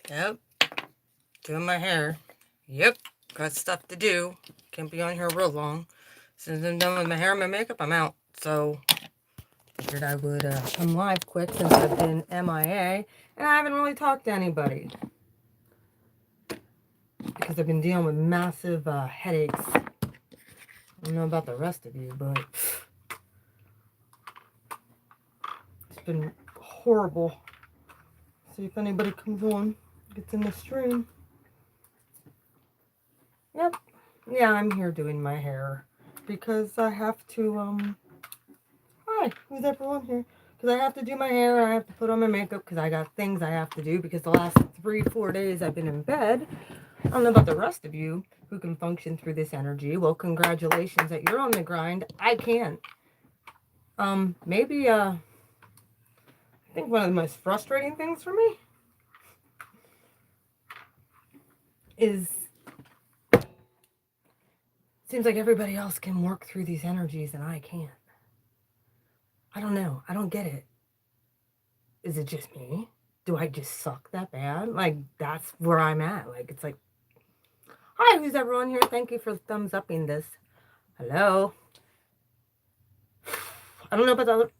Yep. Doing my hair. Yep. Got stuff to do. Can't be on here real long. As soon as I'm done with my hair and my makeup, I'm out. So, figured I would come live quick since I've been MIA. And I haven't really talked to anybody. Because I've been dealing with massive headaches. I don't know about the rest of you, but it's been horrible. See if anybody comes on, gets in the stream. Yep. Yeah, I'm here doing my hair because I have to, hi, who's everyone here? Because I have to do my hair, I have to put on my makeup because I got things I have to do because the last 3-4 days I've been in bed. I don't know about the rest of you who can function through this energy. Well, congratulations that you're on the grind. I can't. Maybe, I think one of the most frustrating things for me is seems like everybody else can work through these energies and I can't. I don't know. I don't get it. Is it just me? Do I just suck that bad? Like, that's where I'm at. Like, it's like, hi, who's everyone here? Thank you for thumbs upping this. Hello. I don't know about the other.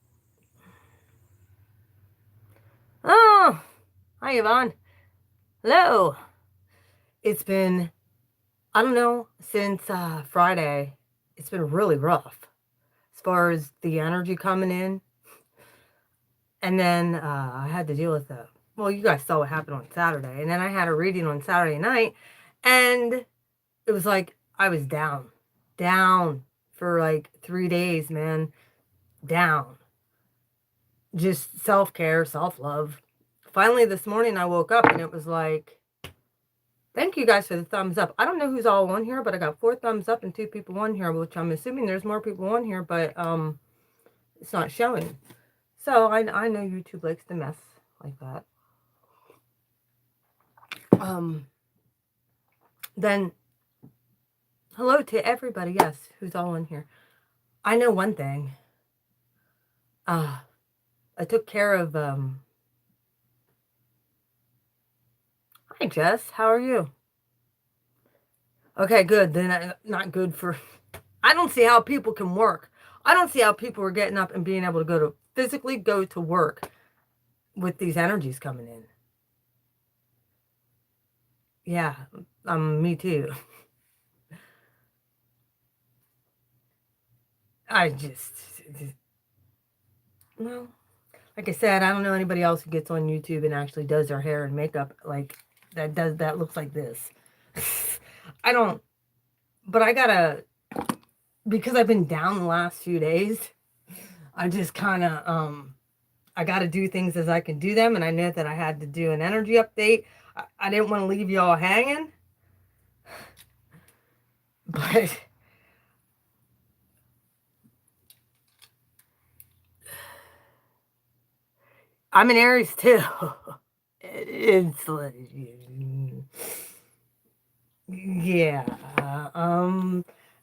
Oh, hi, Yvonne. Hello. It's been, I don't know, since Friday. It's been really rough as far as the energy coming in. And then I had to deal with the, well, you guys saw what happened on Saturday. And then I had a reading on Saturday night. And it was like I was down for like 3 days, man. Down. Just self-care, self-love. Finally, this morning I woke up and it was like, thank you guys for the thumbs up. I don't know who's all on here, but I got 4 thumbs up and 2 people on here, which I'm assuming there's more people on here, but it's not showing. So I know YouTube likes to mess like that. Then hello to everybody, yes, who's all on here. I know one thing. I took care of hi Jess, how are you? Okay, good. Then not good for I don't see how people can work. I don't see how people are getting up and being able to physically go to work with these energies coming in. Yeah, me too. I just, well, like I said, I don't know anybody else who gets on YouTube and actually does their hair and makeup like that looks like this. I don't, but I gotta, because I've been down the last few days, I just kind of, I got to do things as I can do them. And I knew that I had to do an energy update. I didn't want to leave y'all hanging. But I'm an Aries too. It's like, yeah.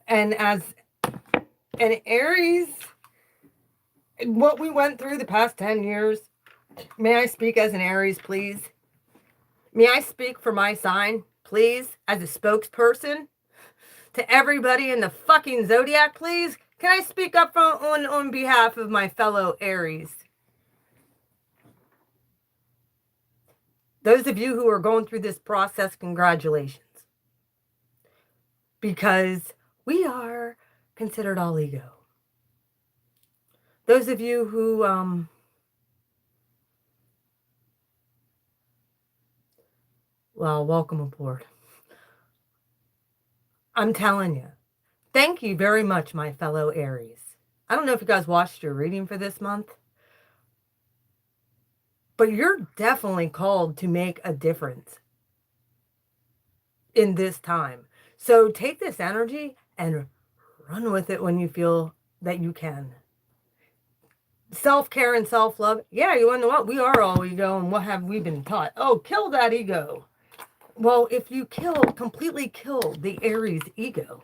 And as an Aries, what we went through the past 10 years, may I speak as an Aries, please? May I speak for my sign, please, as a spokesperson? To everybody in the fucking zodiac, please? Can I speak up on behalf of my fellow Aries? Those of you who are going through this process, congratulations. Because we are considered all ego. Those of you who, well, welcome aboard. I'm telling you, thank you very much, my fellow Aries. I don't know if you guys watched your reading for this month, but you're definitely called to make a difference in this time. So take this energy and run with it when you feel that you can. Self-care and self-love. Yeah, you want to know what? We are all ego, and what have we been taught? Oh, kill that ego. Well, if you completely kill the Aries ego,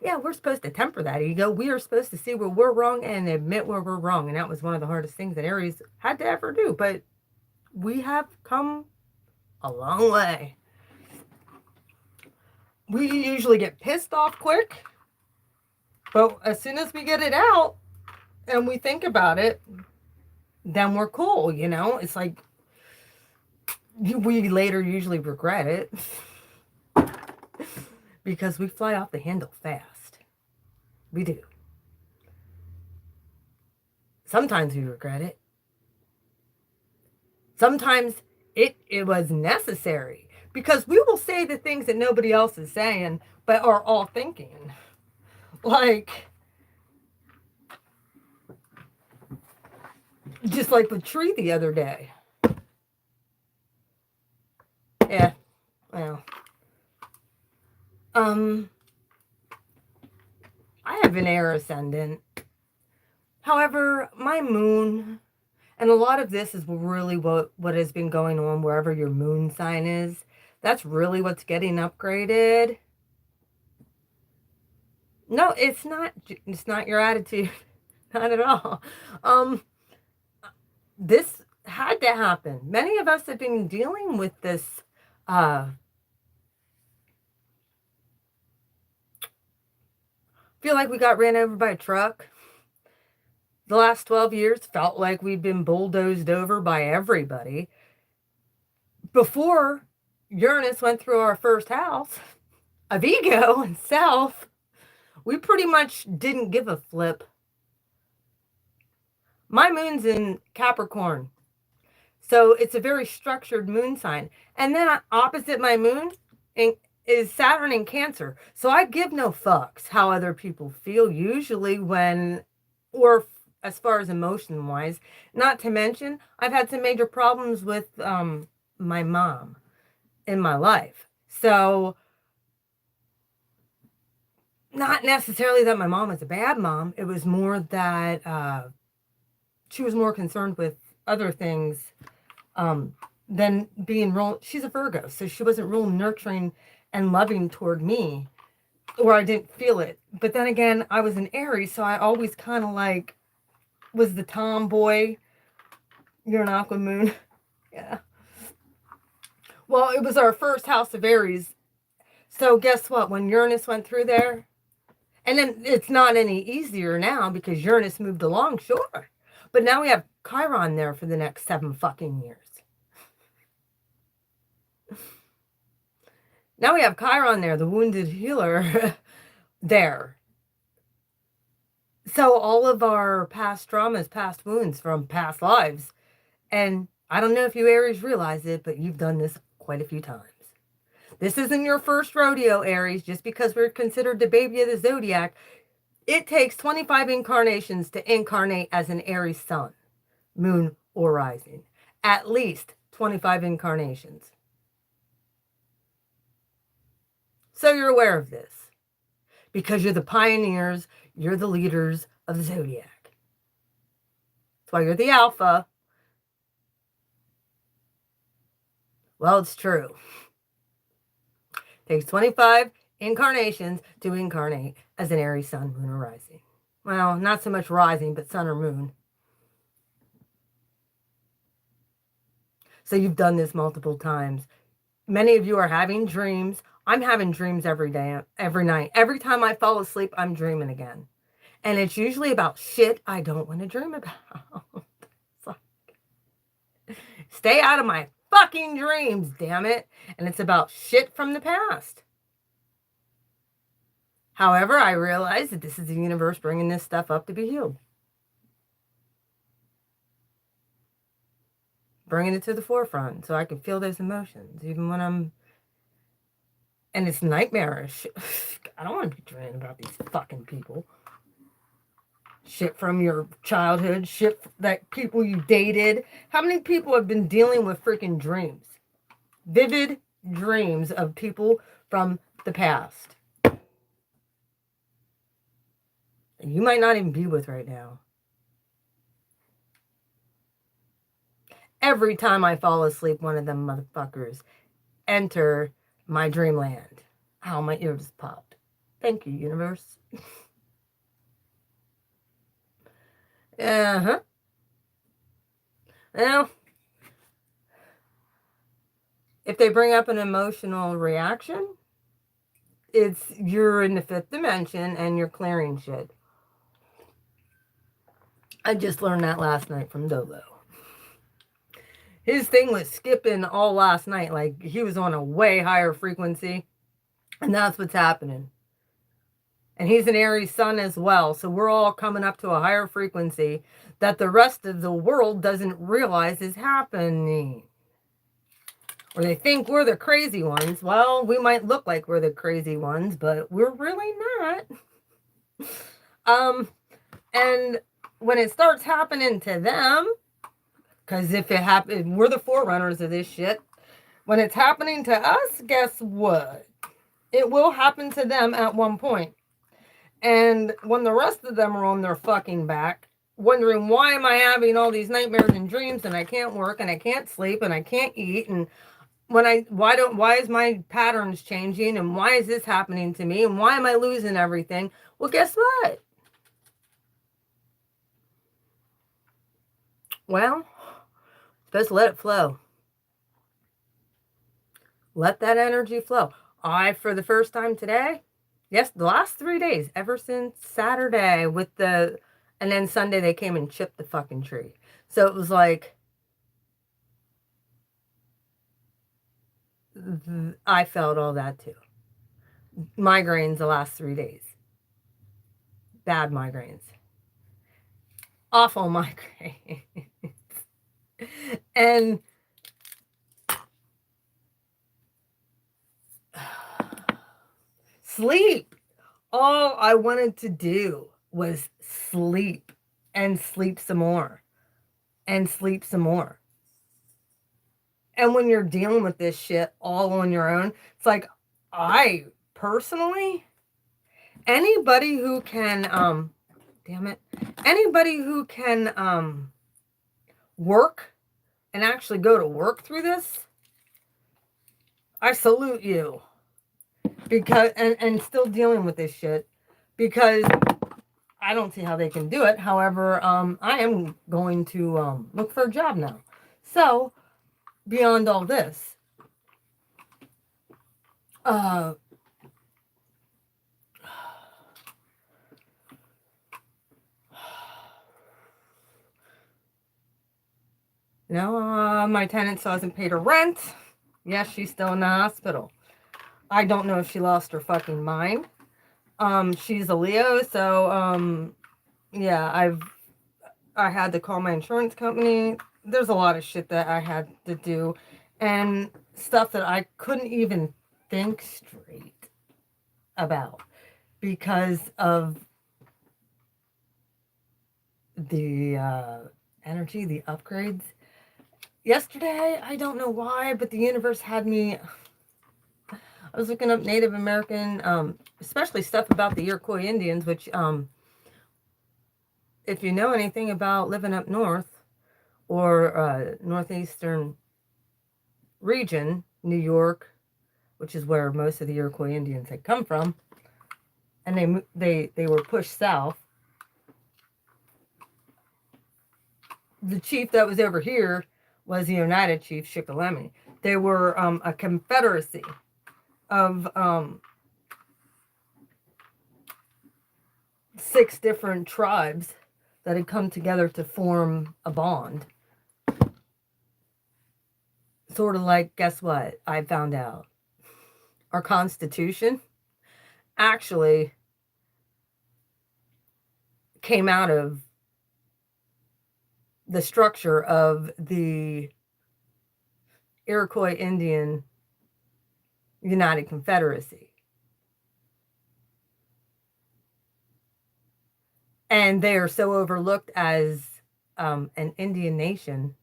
yeah, we're supposed to temper that ego. We are supposed to see where we're wrong and admit where we're wrong. And that was one of the hardest things that Aries had to ever do. But we have come a long way. We usually get pissed off quick, but as soon as we get it out and we think about it, then we're cool, you know? It's like we later usually regret it because we fly off the handle fast. We do. Sometimes we regret it. Sometimes it was necessary because we will say the things that nobody else is saying but are all thinking. Like, just like with Tree the other day. Yeah, well, I have an air ascendant. However, my moon, and a lot of this is really what has been going on wherever your moon sign is. That's really what's getting upgraded. No, it's not. It's not your attitude. Not at all. This had to happen. Many of us have been dealing with this feel like we got ran over by a truck. The last 12 years felt like we've been bulldozed over by everybody. Before Uranus went through our first house of ego and self, we pretty much didn't give a flip. My moon's in Capricorn, so it's a very structured moon sign. And then opposite my moon is Saturn in Cancer. So I give no fucks how other people feel usually when, or as far as emotion wise. Not to mention, I've had some major problems with my mom in my life. So not necessarily that my mom was a bad mom. It was more that she was more concerned with other things than being real. She's a Virgo, so she wasn't real nurturing and loving toward me, or I didn't feel it. But then again, I was an Aries, so I always kind of like was the tomboy. You're an aqua moon. Yeah. Well, it was our first house of Aries. So guess what? When Uranus went through there, and then it's not any easier now because Uranus moved along, sure. But now we have Chiron there for the next 7 fucking years. Now we have Chiron there, the wounded healer, there. So all of our past traumas, past wounds from past lives, and I don't know if you Aries realize it, but you've done this quite a few times. This isn't your first rodeo, Aries. Just because we're considered the baby of the zodiac, it takes 25 incarnations to incarnate as an Aries sun, moon, or rising. At least 25 incarnations. So you're aware of this. Because you're the pioneers, you're the leaders of the zodiac. That's why you're the alpha. Well, it's true. It takes 25 incarnations to incarnate as an Aries sun, moon, or rising. Well, not so much rising, but sun or moon. So you've done this multiple times. Many of you are having dreams. I'm having dreams every day, every night. Every time I fall asleep, I'm dreaming again. And it's usually about shit I don't want to dream about. Like, stay out of my fucking dreams, damn it. And it's about shit from the past. However, I realize that this is the universe bringing this stuff up to be healed. Bringing it to the forefront so I can feel those emotions, even when I'm... And it's nightmarish. I don't want to be dreaming about these fucking people. Shit from your childhood. Shit that people you dated. How many people have been dealing with freaking dreams? Vivid dreams of people from the past. You might not even be with right now. Every time I fall asleep, one of them motherfuckers enter my dreamland. Ow, my ears popped. Thank you, universe. Uh-huh. Well, If they bring up an emotional reaction, it's you're in the 5th dimension and you're clearing shit. I just learned that last night from Dolo. His thing was skipping all last night. Like, he was on a way higher frequency. And that's what's happening. And he's an Aries sun as well. So we're all coming up to a higher frequency that the rest of the world doesn't realize is happening. Or they think we're the crazy ones. Well, we might look like we're the crazy ones, but we're really not. And when it starts happening to them, because if it happens, we're the forerunners of this shit. When it's happening to us, guess what? It will happen to them at one point. And when the rest of them are on their fucking back, wondering why am I having all these nightmares and dreams and I can't work and I can't sleep and I can't eat, and why is my patterns changing and why is this happening to me and why am I losing everything? Well, guess what? Well, just let it flow. Let that energy flow. For the first time today, yes, the last 3 days, ever since Saturday and then Sunday they came and chipped the fucking tree. So it was like, I felt all that too. Migraines the last 3 days. Bad migraines. Awful migraines. And sleep. All I wanted to do was sleep and sleep some more and sleep some more. And when you're dealing with this shit all on your own, it's like, I personally, anybody who can, anybody who can work and actually go to work through this, I salute you. Because, and still dealing with this shit, because I don't see how they can do it. However, I am going to look for a job now. So, beyond all this, my tenant still hasn't paid her rent. Yes, she's still in the hospital. I don't know if she lost her fucking mind. She's a Leo, so yeah, I had to call my insurance company. There's a lot of shit that I had to do and stuff that I couldn't even think straight about because of the energy, the upgrades. Yesterday, I don't know why, but the universe had me. I was looking up Native American, especially stuff about the Iroquois Indians, which, if you know anything about living up north or northeastern region, New York, which is where most of the Iroquois Indians had come from, and they were pushed south. The chief that was over here was the United Chief, Shikellamy. They were a confederacy of 6 different tribes that had come together to form a bond. Sort of like, guess what? I found out. Our Constitution actually came out of the structure of the Iroquois Indian United Confederacy. And they are so overlooked as an Indian nation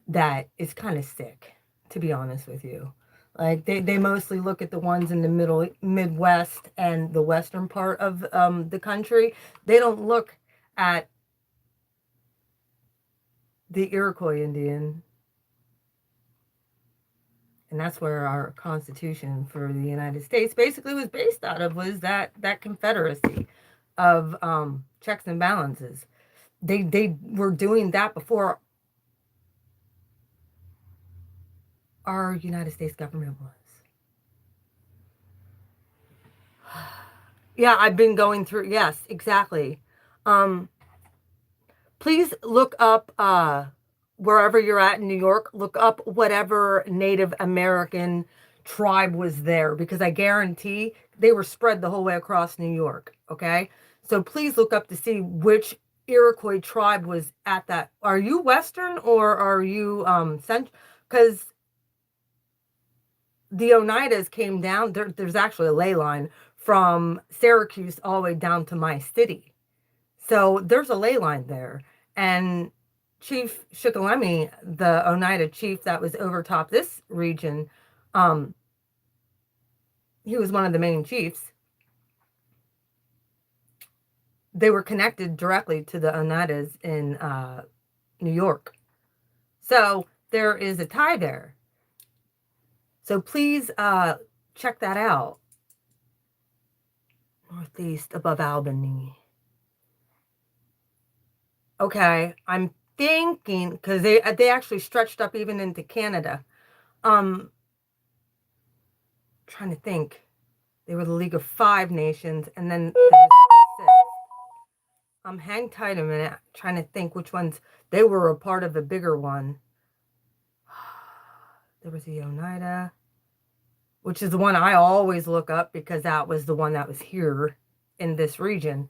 that it's kind of sick, to be honest with you. Like, they mostly look at the ones in the Midwest and the western part of the country. They don't look at the Iroquois Indian. And that's where our Constitution for the United States basically was based out of, was that confederacy of checks and balances. They were doing that before our United States government was. Yeah, I've been going through, yes, exactly. Please look up, wherever you're at in New York, look up whatever Native American tribe was there, because I guarantee they were spread the whole way across New York, okay? So please look up to see which Iroquois tribe was at that. Are you Western or are you Central? Because the Oneidas came down, there's actually a ley line from Syracuse all the way down to my city. So there's a ley line there. And Chief Shikellamy, the Oneida chief that was over top this region, he was one of the main chiefs. They were connected directly to the Oneidas in New York. So there is a tie there. So please check that out. Northeast above Albany. Okay, I'm thinking, because they actually stretched up even into Canada. Trying to think. They were the League of Five Nations, and then there was six. Hang tight a minute. Trying to think which ones. They were a part of a bigger one. There was the Oneida, which is the one I always look up because that was the one that was here in this region.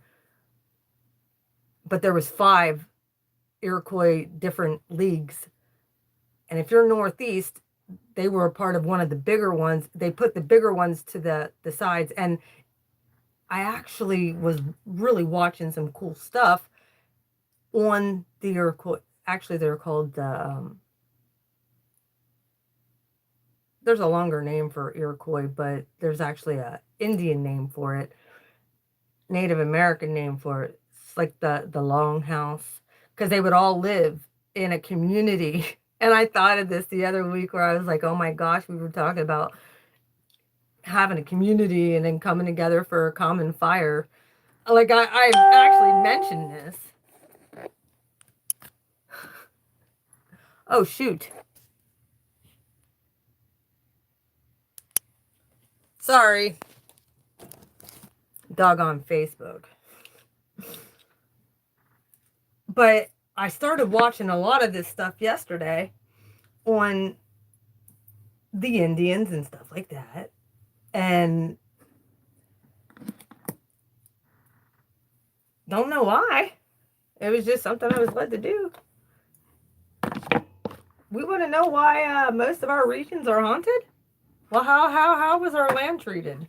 But there was 5 Iroquois different leagues. And if you're Northeast, they were a part of one of the bigger ones. They put the bigger ones to the sides. And I actually was really watching some cool stuff on the Iroquois. Actually, they're called the... there's a longer name for Iroquois, but there's actually a Indian name for it. Native American name for it. It's like the longhouse. Because they would all live in a community. And I thought of this the other week where I was like, oh my gosh, we were talking about having a community and then coming together for a common fire. Like, I actually mentioned this. Oh, shoot. Sorry. Doggone Facebook. But I started watching a lot of this stuff yesterday on the Indians and stuff like that. And don't know why. It was just something I was led to do. We want to know why most of our regions are haunted? Well, how was our land treated?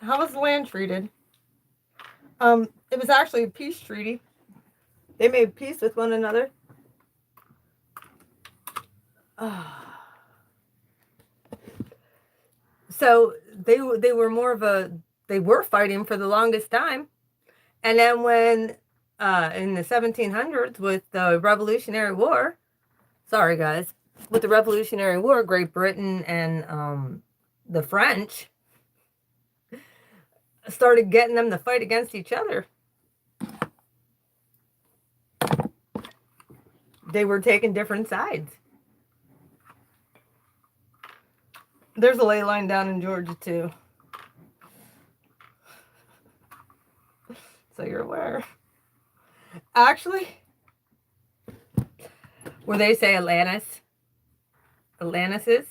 How was the land treated? It was actually a peace treaty. They made peace with one another. So they were more of a, they were fighting for the longest time. And then when in the 1700s with the Revolutionary War, sorry guys, with the Revolutionary War, Great Britain and the French started getting them to fight against each other. They were taking different sides. There's a ley line down in Georgia too. So you're aware. Actually, where they say Atlantis is,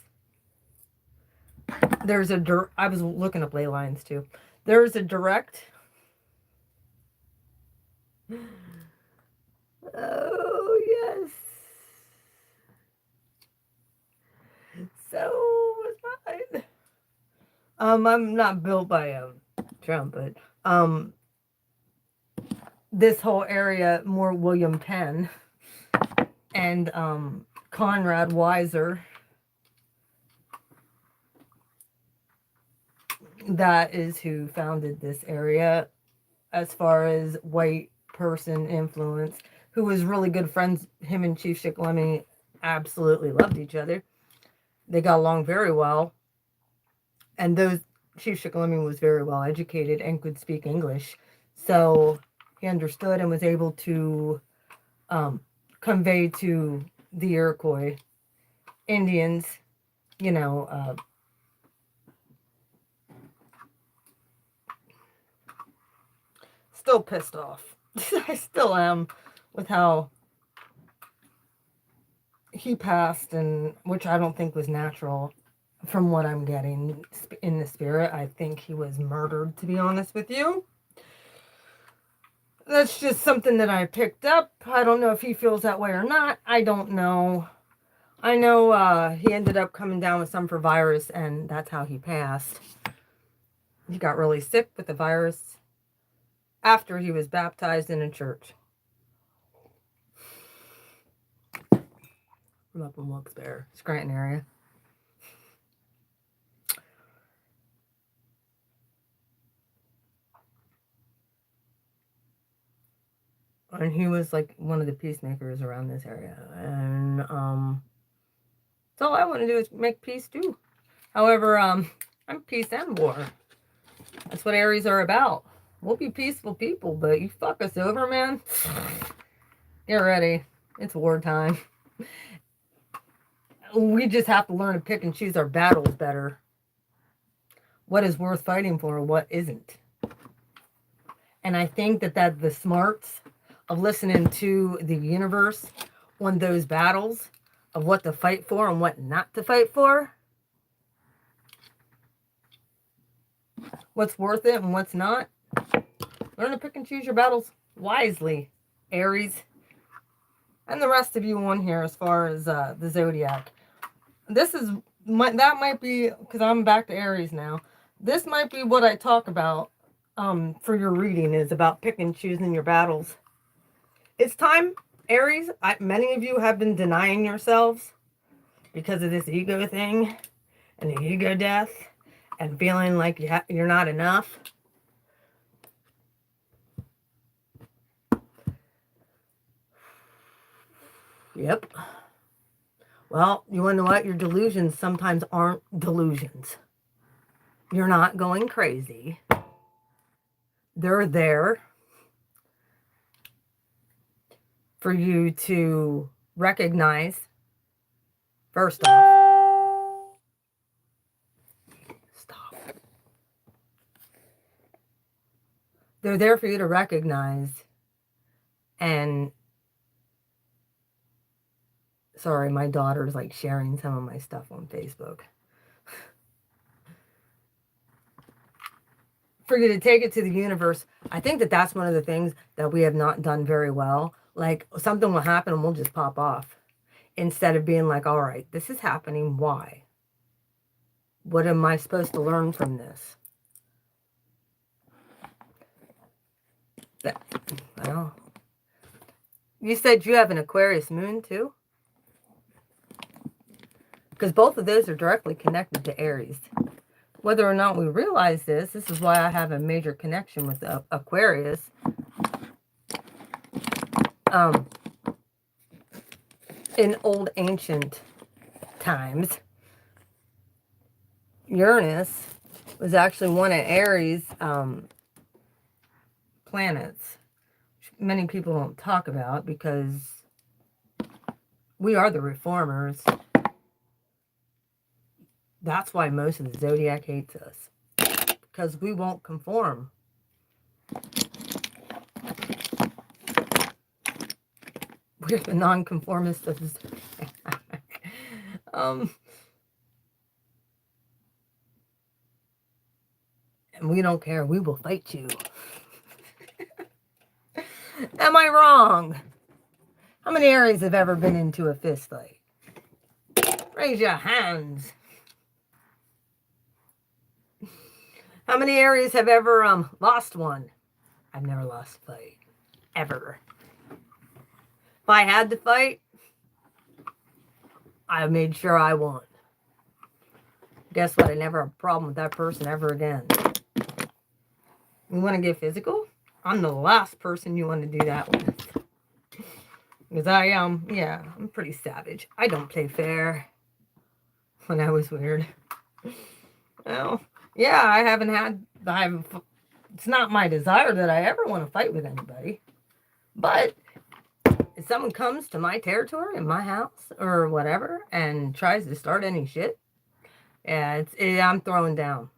there's a, I was looking up ley lines too. There's a direct, oh yes. So was mine. I'm not built by Trump, but this whole area more William Penn and Conrad Weiser. That is who founded this area as far as white person influence, who was really good friends. Him and Chief Shikellamy absolutely loved each other. They got along very well. And Chief Shikellamy was very well educated and could speak English. So he understood and was able to convey to the Iroquois Indians, you know, still pissed off. I still am with how he passed, and which I don't think was natural from what I'm getting in the spirit. I think he was murdered, to be honest with you. That's just something that I picked up. I don't know if he feels that way or not. I don't know. I know he ended up coming down with some for virus, and that's how he passed. He got really sick with the virus after he was baptized in a church. I'm up in Wilkes-Barre, Scranton area. And he was like one of the peacemakers around this area. And so all I want to do is make peace too. However, I'm peace and war. That's what Aries are about. We'll be peaceful people, but you fuck us over, man. Get ready. It's wartime. We just have to learn to pick and choose our battles better. What is worth fighting for, what isn't. And I think that the smarts of listening to the universe on those battles of what to fight for and what not to fight for, what's worth it and what's not. Learn to pick and choose your battles wisely, Aries. And the rest of you on here as far as the zodiac. That might be, because I'm back to Aries now. This might be what I talk about for your reading, is about picking and choosing your battles. It's time, Aries. Many of you have been denying yourselves because of this ego thing and the ego death and feeling like you're not enough. Yep. Well, you want to know what? Your delusions sometimes aren't delusions. You're not going crazy. They're there for you to recognize. First off, stop. They're there for you to recognize. And sorry, my daughter's like sharing some of my stuff on Facebook. For you to take it to the universe. I think that that's one of the things that we have not done very well. Like, something will happen and we'll just pop off. Instead of being like, all right, this is happening. Why? What am I supposed to learn from this? Well, you said you have an Aquarius moon too? Because both of those are directly connected to Aries. Whether or not we realize this is why I have a major connection with Aquarius. In old ancient times, Uranus was actually one of Aries' planets, which many people don't talk about because we are the reformers. That's why most of the zodiac hates us, because we won't conform. We're the nonconformists of the zodiac. And we don't care. We will fight you. Am I wrong? How many Aries have ever been into a fist fight? Raise your hands. How many Aries have ever lost one? I've never lost a fight. Ever. If I had to fight, I made sure I won. Guess what? I never have a problem with that person ever again. You want to get physical? I'm the last person you want to do that with. Because I'm pretty savage. I don't play fair. When I was weird. Well, yeah, it's not my desire that I ever want to fight with anybody. But someone comes to my territory, in my house, or whatever, and tries to start any shit, yeah, I'm throwing down.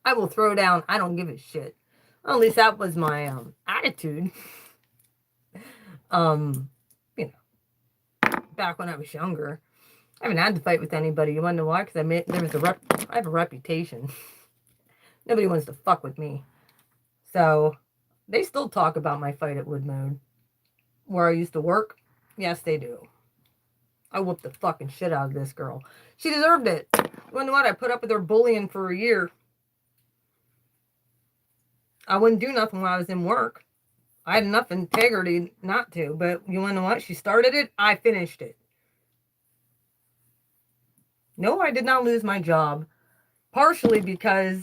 I will throw down. I don't give a shit. Well, at least that was my attitude. You know, back when I was younger, I haven't had to fight with anybody. You want to know why? Because I have a reputation. Nobody wants to fuck with me. So they still talk about my fight at Woodmode, where I used to work. Yes, they do. I whooped the fucking shit out of this girl. She deserved it. You want to know what? I put up with her bullying for a year. I wouldn't do nothing when I was in work. I had enough integrity not to, but you want to know what? She started it, I finished it. No, I did not lose my job. Partially because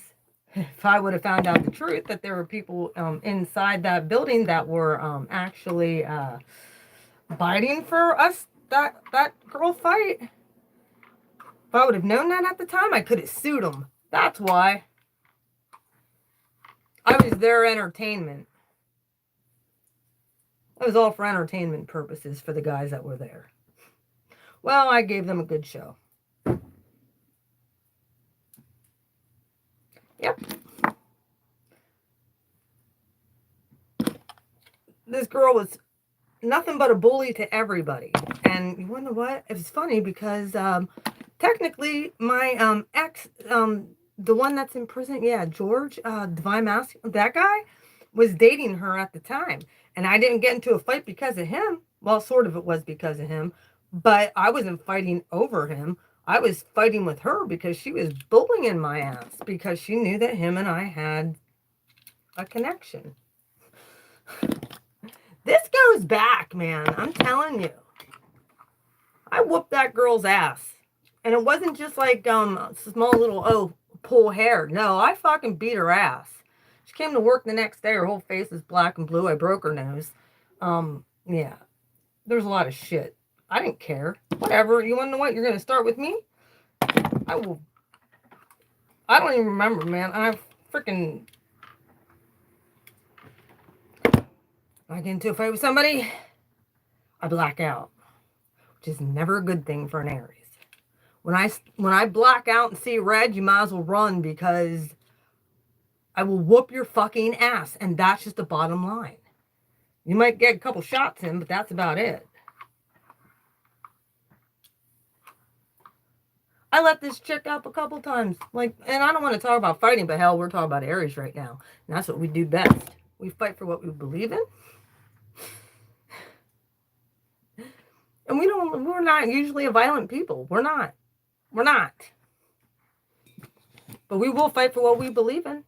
if I would have found out the truth that there were people inside that building that were actually biting for us, that girl fight. If I would have known that at the time, I could have sued them. That's why. I was their entertainment. It was all for entertainment purposes for the guys that were there. Well, I gave them a good show. Yep. This girl was nothing but a bully to everybody. And you wonder what? It was funny because technically my ex, the one that's in prison, yeah, George, Divine Masculine, that guy was dating her at the time. And I didn't get into a fight because of him. Well, sort of it was because of him. But I wasn't fighting over him. I was fighting with her because she was bullying my ass because she knew that him and I had a connection. This goes back, man. I'm telling you. I whooped that girl's ass. And it wasn't just like small little, pull hair. No, I fucking beat her ass. She came to work the next day. Her whole face was black and blue. I broke her nose. Yeah. There's a lot of shit. I didn't care. Whatever. You want to know what? You're going to start with me? I will. I don't even remember, man. I freaking. I get into a fight with somebody, I black out, which is never a good thing for an Aries. When I black out and see red, you might as well run because I will whoop your fucking ass, and that's just the bottom line. You might get a couple shots in, but that's about it. I let this chick up a couple times. And I don't want to talk about fighting, but hell, we're talking about Aries right now. And that's what we do best. We fight for what we believe in. And we're not usually a violent people. We're not. But we will fight for what we believe in.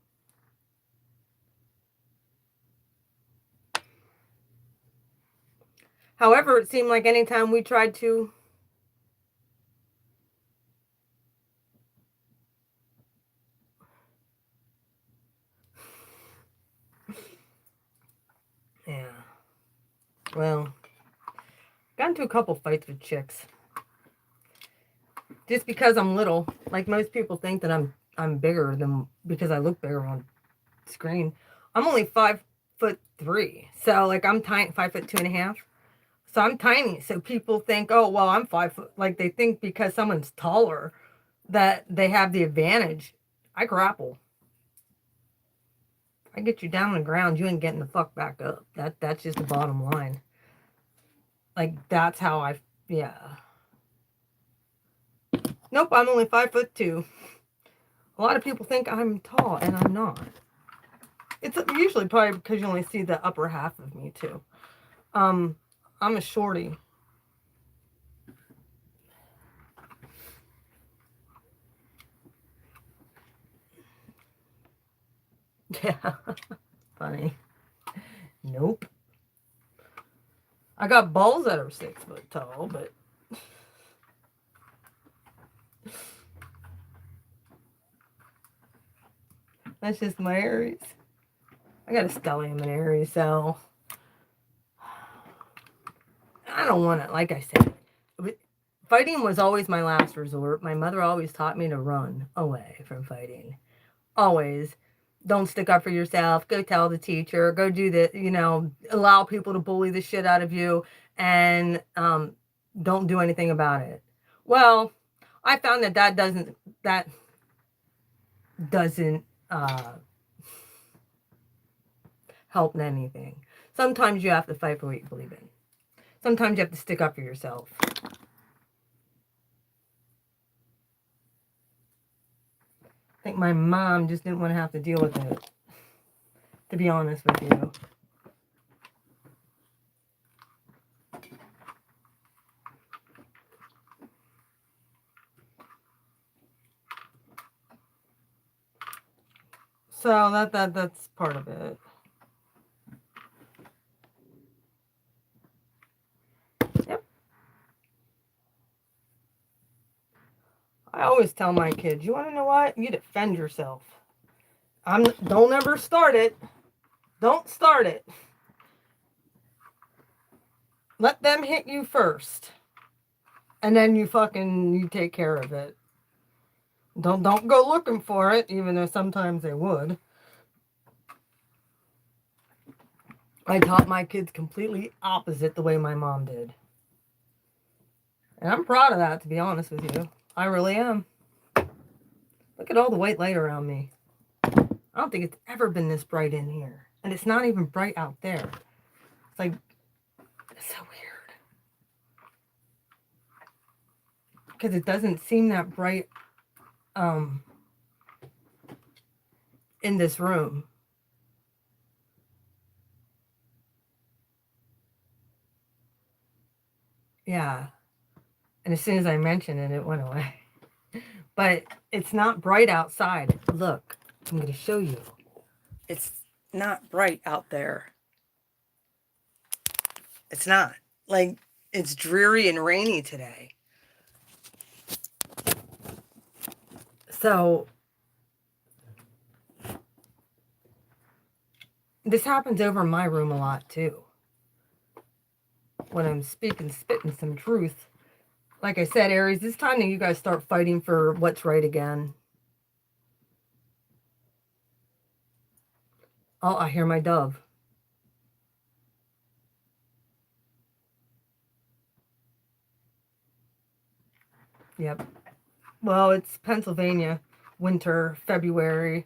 However, it seemed like anytime we tried to yeah. Well, got into a couple fights with chicks. Just because I'm little, like most people think that I'm bigger than because I look bigger on screen. I'm only 5'3", so like I'm tiny, 5'2.5". So I'm tiny. So people think, oh well, I'm 5 foot. Like they think because someone's taller that they have the advantage. I grapple. I get you down on the ground, you ain't getting the fuck back up. That's just the bottom line. Like that's how yeah. Nope, I'm only 5'2". A lot of people think I'm tall, and I'm not. It's usually probably because you only see the upper half of me, too. I'm a shorty. Yeah, funny. Nope. I got balls that are 6 foot tall, but... That's just my Aries. I got a stellium in Aries, so I don't want to, like I said, fighting was always my last resort. My mother always taught me to run away from fighting. Always. Don't stick up for yourself. Go tell the teacher. Go do the, you know, allow people to bully the shit out of you, and don't do anything about it. Well, I found that that doesn't help in anything. Sometimes you have to fight for what you believe in. Sometimes you have to stick up for yourself. I think my mom just didn't want to have to deal with it, to be honest with you. So that's part of it. Yep. I always tell my kids, you want to know what? You defend yourself. Don't ever start it. Don't start it. Let them hit you first. And then you take care of it. Don't go looking for it, even though sometimes they would. I taught my kids completely opposite the way my mom did. And I'm proud of that, to be honest with you. I really am. Look at all the white light around me. I don't think it's ever been this bright in here. And it's not even bright out there. It's like, it's so weird. Because it doesn't seem that bright in this room. Yeah. And as soon as I mentioned it, it went away. But it's not bright outside. Look, I'm going to show you. It's not bright out there. It's not. Like, it's dreary and rainy today. So, this happens over in my room a lot, too. When I'm spitting some truth. Like I said, Aries, it's time that you guys start fighting for what's right again. Oh, I hear my dove. Yep. Well, it's Pennsylvania. Winter, February.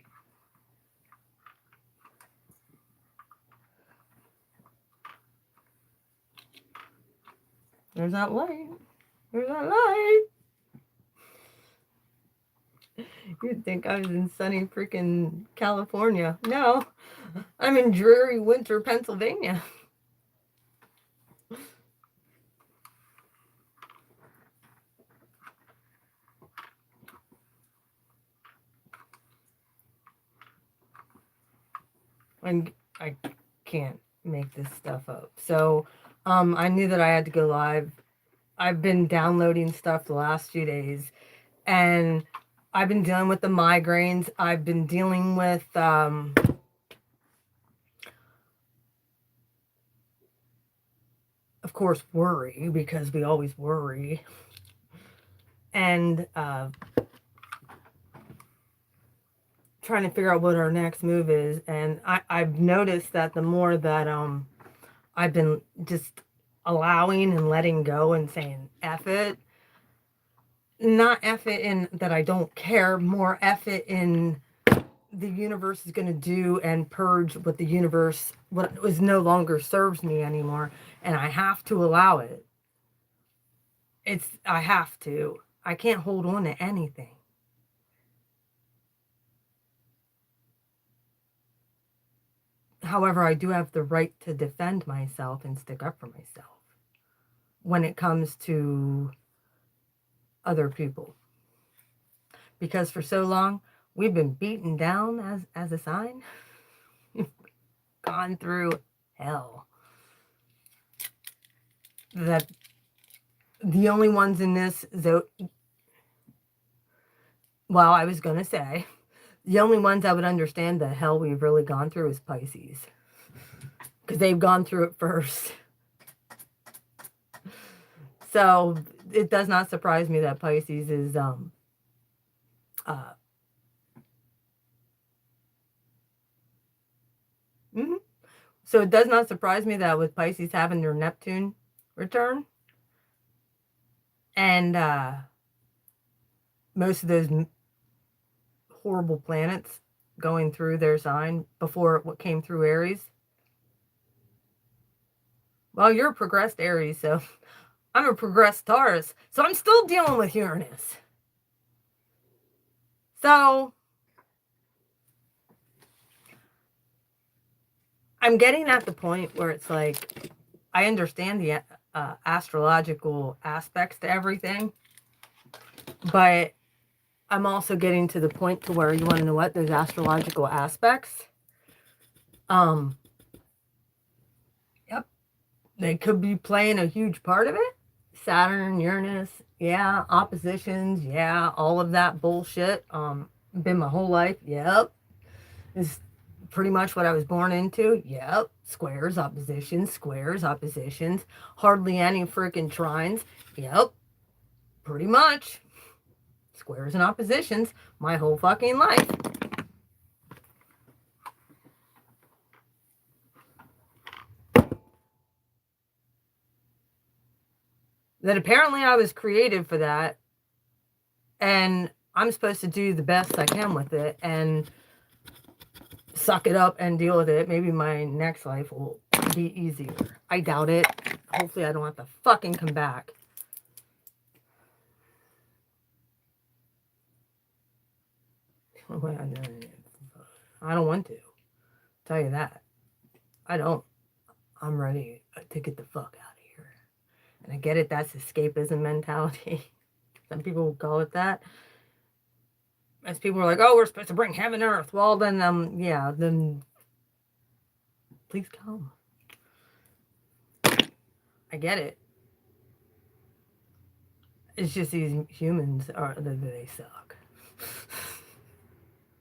There's that light. There's that light. You'd think I was in sunny freaking California. No, I'm in dreary winter Pennsylvania. I can't make this stuff up. So I knew that I had to go live. I've been downloading stuff the last few days, and I've been dealing with the migraines. I've been dealing with of course, worry, because we always worry. And trying to figure out what our next move is. And I've noticed that the more that I've been just allowing and letting go and saying F it, not F it in that I don't care, more F it in the universe is going to do and purge what the universe, what is no longer serves me anymore. And I have to allow it. I have to. I can't hold on to anything. However, I do have the right to defend myself and stick up for myself when it comes to other people. Because for so long, we've been beaten down as a sign. Gone through hell. That the only ones in this, well, I was going to say, the only ones I would understand the hell we've really gone through is Pisces. Because they've gone through it first. So it does not surprise me that Pisces is So it does not surprise me that with Pisces having their Neptune return, and most of those horrible planets going through their sign before what came through Aries. Well, you're a progressed Aries, so I'm a progressed Taurus, so I'm still dealing with Uranus. So I'm getting at the point where it's like, I understand the astrological aspects to everything, but I'm also getting to the point to where, you want to know what, those astrological aspects, yep, they could be playing a huge part of it. Saturn, Uranus, yeah, oppositions, yeah, all of that bullshit. Been my whole life, yep. Is pretty much what I was born into. Yep. Squares, oppositions, hardly any freaking trines. Yep. Pretty much. Squares and oppositions my whole fucking life. That apparently I was created for that, and I'm supposed to do the best I can with it and suck it up and deal with it. Maybe my next life will be easier. I doubt it. Hopefully I don't have to fucking come back. I don't want to. Tell you that. I don't. I'm ready to get the fuck out of here. And I get it, that's escapism mentality. Some people will call it that. As people are like, oh, we're supposed to bring heaven and earth. Well, then, yeah, then please come. I get it. It's just these humans they suck.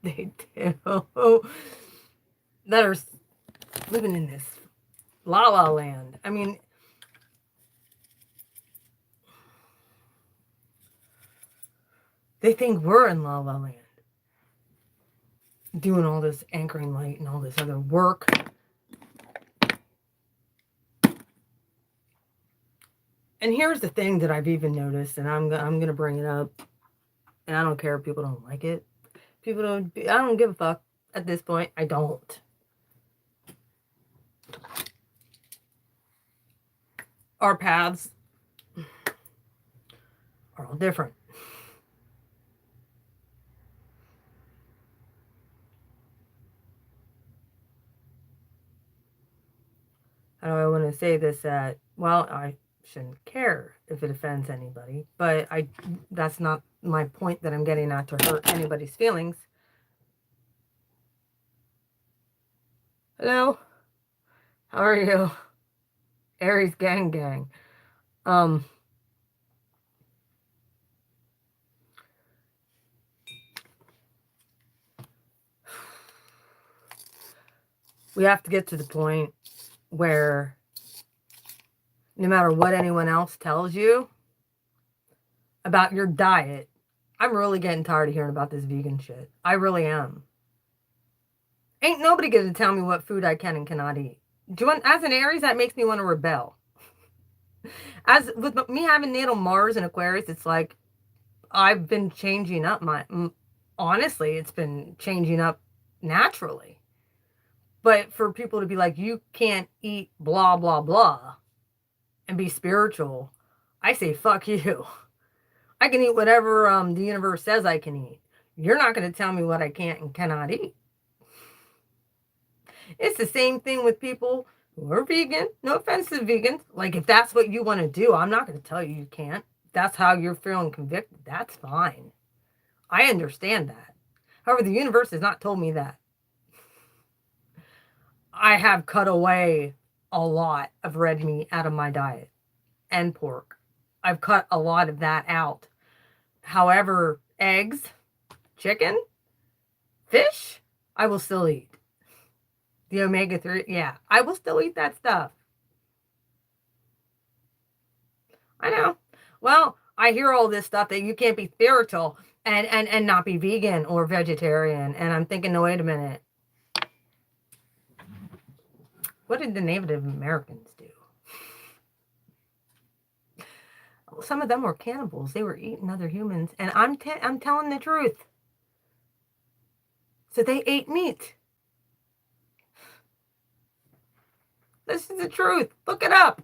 They do. That are living in this la la land. I mean, they think we're in la la land. Doing all this anchoring light and all this other work. And here's the thing that I've even noticed, and I'm going to bring it up, and I don't care if people don't like it. I don't give a fuck at this point. I don't. Our paths are all different. How do I want to say this? Well, I shouldn't care if it offends anybody, but that's not my point that I'm getting at, to hurt anybody's feelings. Hello? How are you? Aries gang. We have to get to the point where no matter what anyone else tells you about your diet, I'm really getting tired of hearing about this vegan shit. I really am. Ain't nobody gonna tell me what food I can and cannot eat. As an Aries, that makes me want to rebel. As with me having natal Mars and Aquarius, it's like I've been changing up honestly, it's been changing up naturally. But for people to be like, you can't eat blah, blah, blah and be spiritual, I say, fuck you. I can eat whatever the universe says I can eat. You're not going to tell me what I can't and cannot eat. It's the same thing with people who are vegan. No offense to vegans. Like, if that's what you want to do, I'm not going to tell you you can't. If that's how you're feeling convicted, that's fine. I understand that. However, the universe has not told me that. I have cut away a lot of red meat out of my diet and pork. I've cut a lot of that out. However, eggs, chicken, fish, I will still eat. The omega-3, yeah, I will still eat that stuff. I know. Well, I hear all this stuff that you can't be spiritual and not be vegan or vegetarian. And I'm thinking, no, wait a minute. What did the Native Americans do? Some of them were cannibals. They were eating other humans. And I'm telling the truth. So they ate meat. This is the truth. Look it up.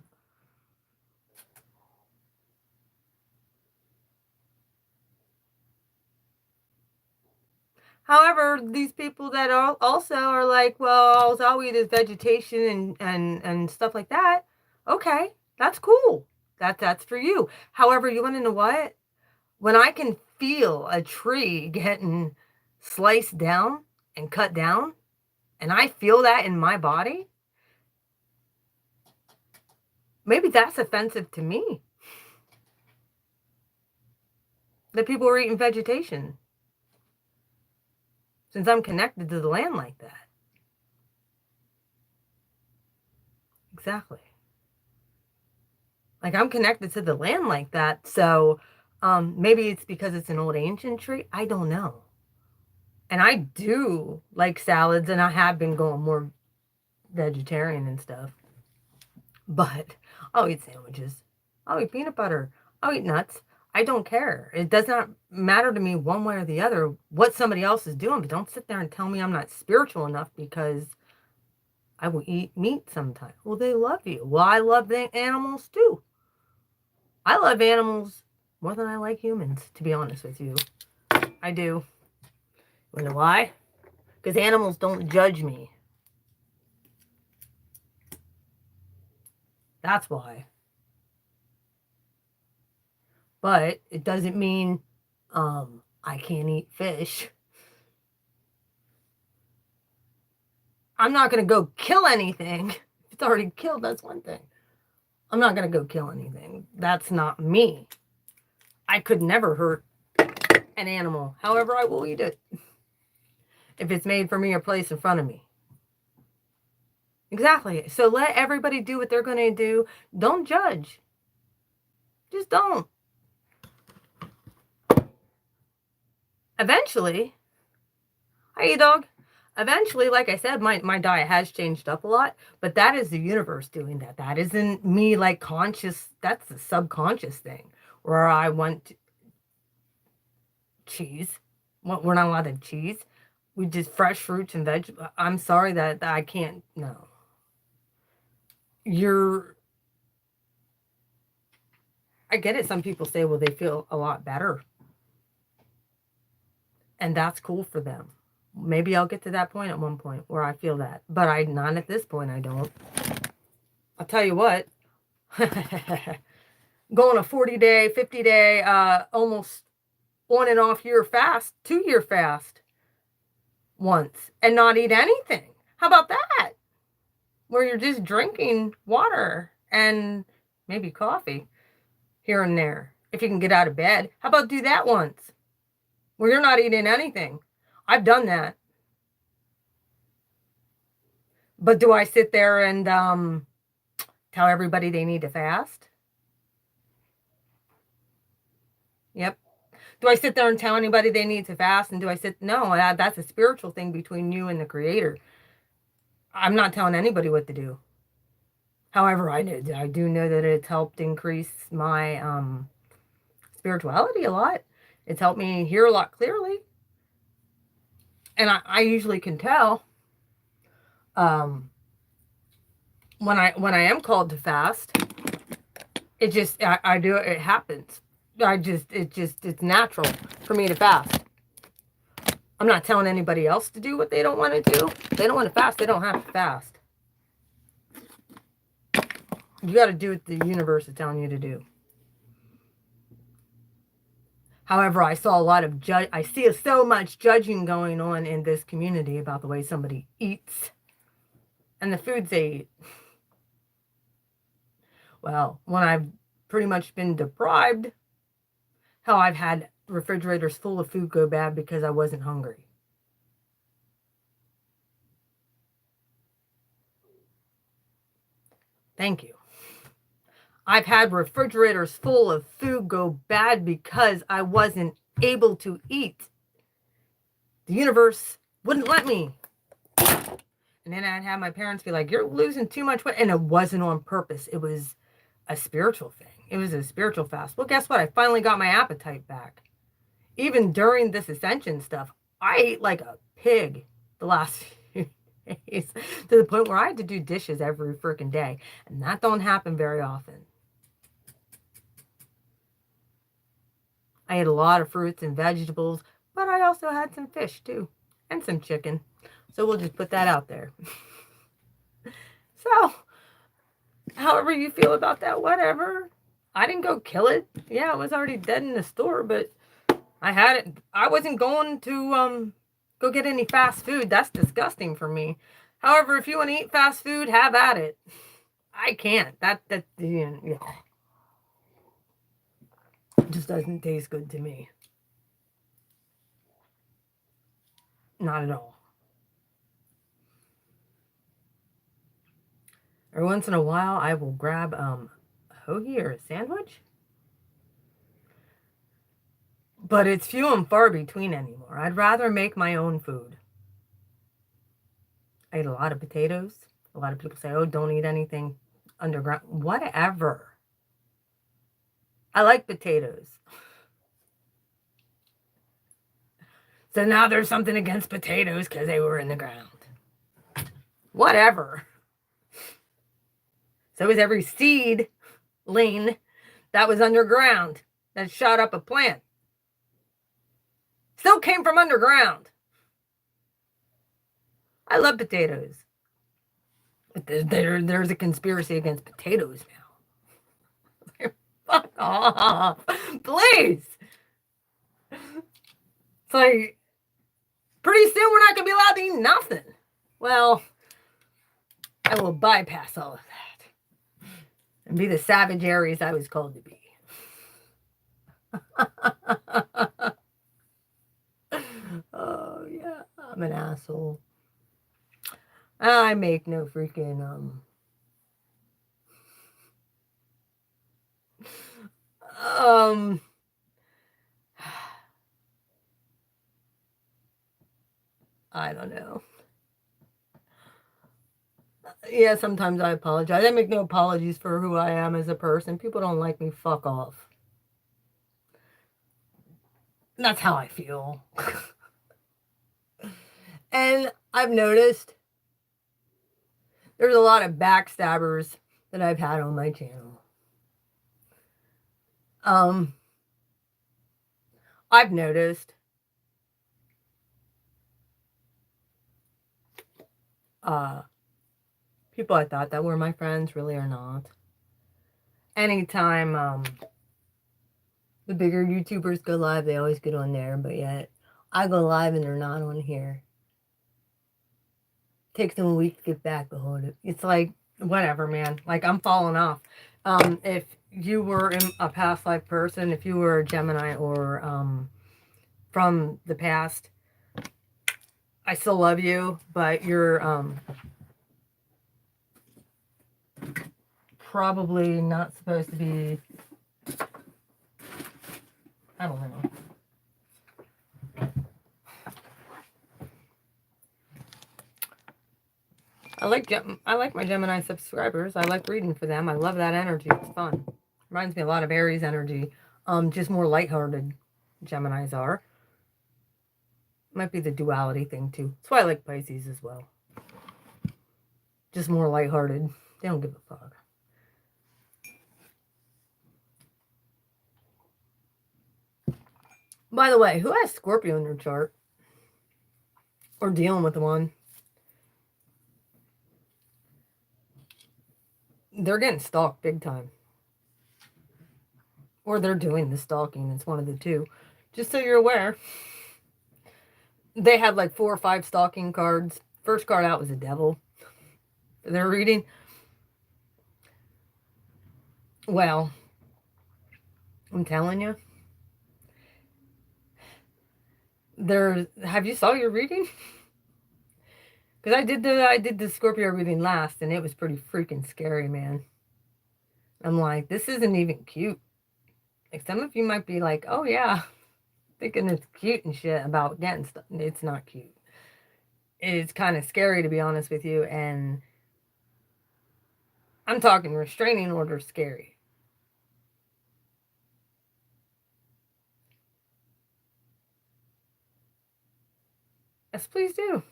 However, these people that also are like, well, all we eat is vegetation and stuff like that. Okay, that's cool. That's for you. However, you want to know what? When I can feel a tree getting sliced down and cut down, and I feel that in my body, maybe that's offensive to me. That people are eating vegetation. Since I'm connected to the land like that. Exactly. Like I'm connected to the land like that. So maybe it's because it's an old ancient tree. I don't know. And I do like salads, and I have been going more vegetarian and stuff. But I'll eat sandwiches. I'll eat peanut butter. I'll eat nuts. I don't care. It does not matter to me one way or the other what somebody else is doing. But don't sit there and tell me I'm not spiritual enough because I will eat meat sometimes. Well, they love you. Well, I love the animals too. I love animals more than I like humans, to be honest with you. I do. You know why? Because animals don't judge me. That's why. But it doesn't mean I can't eat fish. I'm not going to go kill anything. If it's already killed, that's one thing. I'm not going to go kill anything. That's not me. I could never hurt an animal. However, I will eat it. If it's made for me or placed in front of me. Exactly. So let everybody do what they're going to do. Don't judge. Just don't. Eventually, hi, dog. Eventually, like I said, my diet has changed up a lot, but that is the universe doing that. That isn't me like conscious. That's the subconscious thing where I want cheese. We're not allowed to have cheese. We just fresh fruits and veg. I'm sorry that I can't. No. I get it. Some people say, well, they feel a lot better. And that's cool for them. Maybe I'll get to that point at one point where I feel that. But not at this point, I don't. I'll tell you what. Going a 40-day, 50-day, almost on and off year fast, 2-year fast once and not eat anything. How about that? Where you're just drinking water and maybe coffee here and there. If you can get out of bed. How about do that once? Where you're not eating anything. I've done that. But do I sit there and tell everybody they need to fast? Yep. Do I sit there and tell anybody they need to fast? And do I sit? No, that's a spiritual thing between you and the Creator. I'm not telling anybody what to do. However, I do know that it's helped increase my spirituality a lot. It's helped me hear a lot clearly. And I usually can tell when I am called to fast. It just I do it happens. It's natural for me to fast. I'm not telling anybody else to do what they don't want to do. If they don't want to fast, they don't have to fast. You got to do what the universe is telling you to do. However, I saw a lot of I see so much judging going on in this community about the way somebody eats and the foods they eat. Well, when I've pretty much been deprived, hell, I've had refrigerators full of food go bad because I wasn't hungry. Thank you. I've had refrigerators full of food go bad because I wasn't able to eat. The universe wouldn't let me. And then I'd have my parents be like, you're losing too much weight. And it wasn't on purpose. It was a spiritual thing. It was a spiritual fast. Well, guess what? I finally got my appetite back. Even during this ascension stuff, I ate like a pig the last few days to the point where I had to do dishes every freaking day. And that don't happen very often. I ate a lot of fruits and vegetables, but I also had some fish too, and some chicken. So we'll just put that out there. So, however you feel about that, whatever. I didn't go kill it. Yeah, it was already dead in the store, but I had it. I wasn't going to go get any fast food. That's disgusting for me. However, if you want to eat fast food, have at it. I can't. That yeah. It just doesn't taste good to me. Not at all. Every once in a while, I will grab a hoagie or a sandwich. But it's few and far between anymore. I'd rather make my own food. I ate a lot of potatoes. A lot of people say, oh, don't eat anything underground. Whatever. I like potatoes. So now there's something against potatoes because they were in the ground. Whatever. So was every seedling that was underground that shot up a plant. Still came from underground. I love potatoes. But there's a conspiracy against potatoes now. Fuck off. Please. It's like, pretty soon we're not going to be allowed to eat nothing. Well, I will bypass all of that and be the savage Aries I was called to be. Oh, yeah. I'm an asshole. I make no freaking, I don't know. Yeah, sometimes I apologize. I make no apologies for who I am as a person. People don't like me, fuck off. That's how I feel. And I've noticed there's a lot of backstabbers that I've had on my channel. I've noticed people I thought that were my friends really are not. Anytime the bigger YouTubers go live, they always get on there, but yet I go live and they're not on here. Takes them a week to get back a hold of it. It's like, whatever, man. Like, I'm falling off. If you were a past life person, if you were a Gemini or from the past, I still love you, but you're probably not supposed to be, I don't know. I like my Gemini subscribers. I like reading for them. I love that energy. It's fun. Reminds me a lot of Aries energy. Just more lighthearted Geminis are. Might be the duality thing too. That's why I like Pisces as well. Just more lighthearted. They don't give a fuck. By the way, who has Scorpio in their chart? Or dealing with one? They're getting stalked big time. Or they're doing the stalking. It's one of the two. Just so you're aware. They had like 4 or 5 stalking cards. First card out was a devil. They're reading. Well, I'm telling you. Have you saw your reading? Because I did the Scorpio reading last, and it was pretty freaking scary, man. I'm like, this isn't even cute. Like, some of you might be like, oh yeah, thinking it's cute and shit about getting stuff. It's not cute. is kind of scary, to be honest with you. And I'm talking restraining order scary. Yes, please do.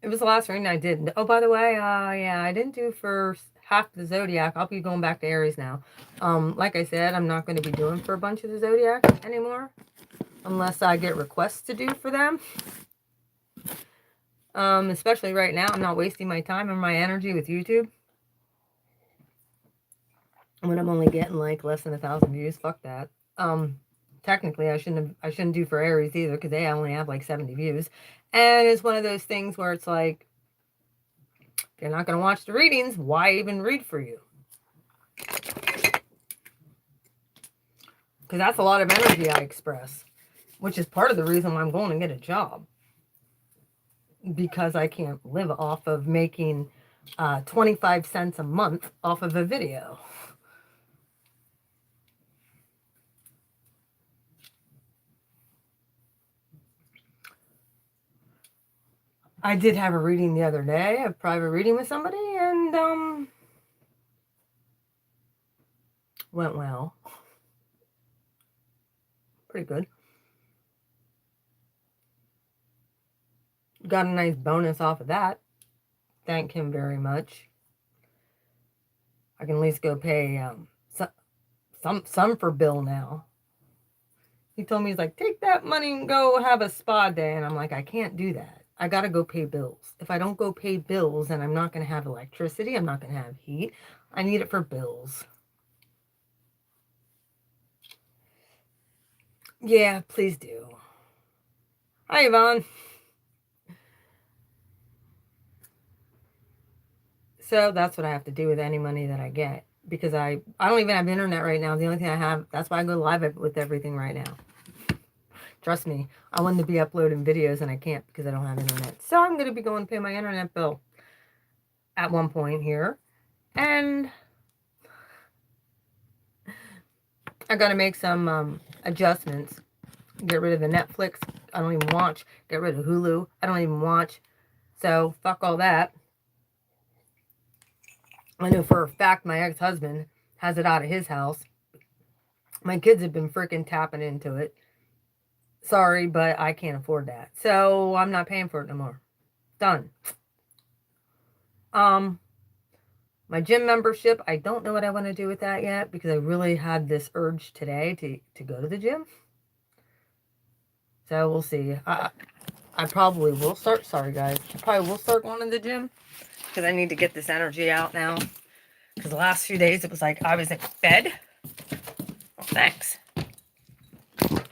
It was the last reading I did. Oh, by the way, yeah, I didn't do for half the zodiac. I'll be going back to Aries now. Like I said, I'm not going to be doing for a bunch of the zodiac anymore, unless I get requests to do for them. Especially right now, I'm not wasting my time and my energy with YouTube when I'm only getting like less than 1,000 views. Fuck that. Technically, I shouldn't do for Aries either, because they only have like 70 views. And it's one of those things where it's like, if you're not going to watch the readings, why even read for you? Because that's a lot of energy I express, which is part of the reason why I'm going to get a job. Because I can't live off of making 25 cents a month off of a video. I did have a reading the other day, a private reading with somebody, and went well. Pretty good. Got a nice bonus off of that. Thank him very much. I can at least go pay some for Bill now. He told me, he's like, take that money and go have a spa day. And I'm like, I can't do that. I got to go pay bills. If I don't go pay bills, then I'm not going to have electricity. I'm not going to have heat. I need it for bills. Yeah, please do. Hi, Yvonne. So that's what I have to do with any money that I get. Because I don't even have internet right now. The only thing I have, that's why I go live with everything right now. Trust me, I wanted to be uploading videos and I can't because I don't have internet. So I'm going to be going to pay my internet bill at one point here. And I got to make some adjustments. Get rid of the Netflix I don't even watch. Get rid of Hulu I don't even watch. So fuck all that. I know for a fact my ex-husband has it out of his house. My kids have been freaking tapping into it. Sorry, but I can't afford that. So I'm not paying for it no more. Done. My gym membership, I don't know what I want to do with that yet, because I really had this urge today to go to the gym. So we'll see. I probably will start. Sorry, guys. I probably will start going to the gym, because I need to get this energy out now. Because the last few days, it was like I was in bed. Oh, thanks.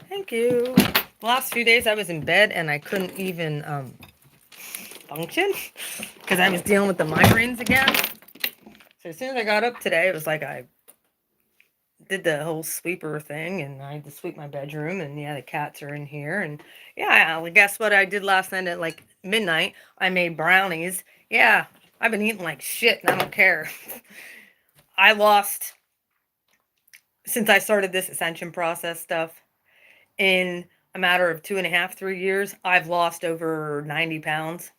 Thank you. The last few days, I was in bed, and I couldn't even function, because I was dealing with the migraines again. So as soon as I got up today, it was like I did the whole sweeper thing, and I had to sweep my bedroom, and yeah, the cats are in here, and yeah, well, guess what I did last night at like midnight? I made brownies. Yeah, I've been eating like shit, and I don't care. I lost, since I started this ascension process stuff, in a matter of 2.5, 3 years, I've lost over 90 pounds.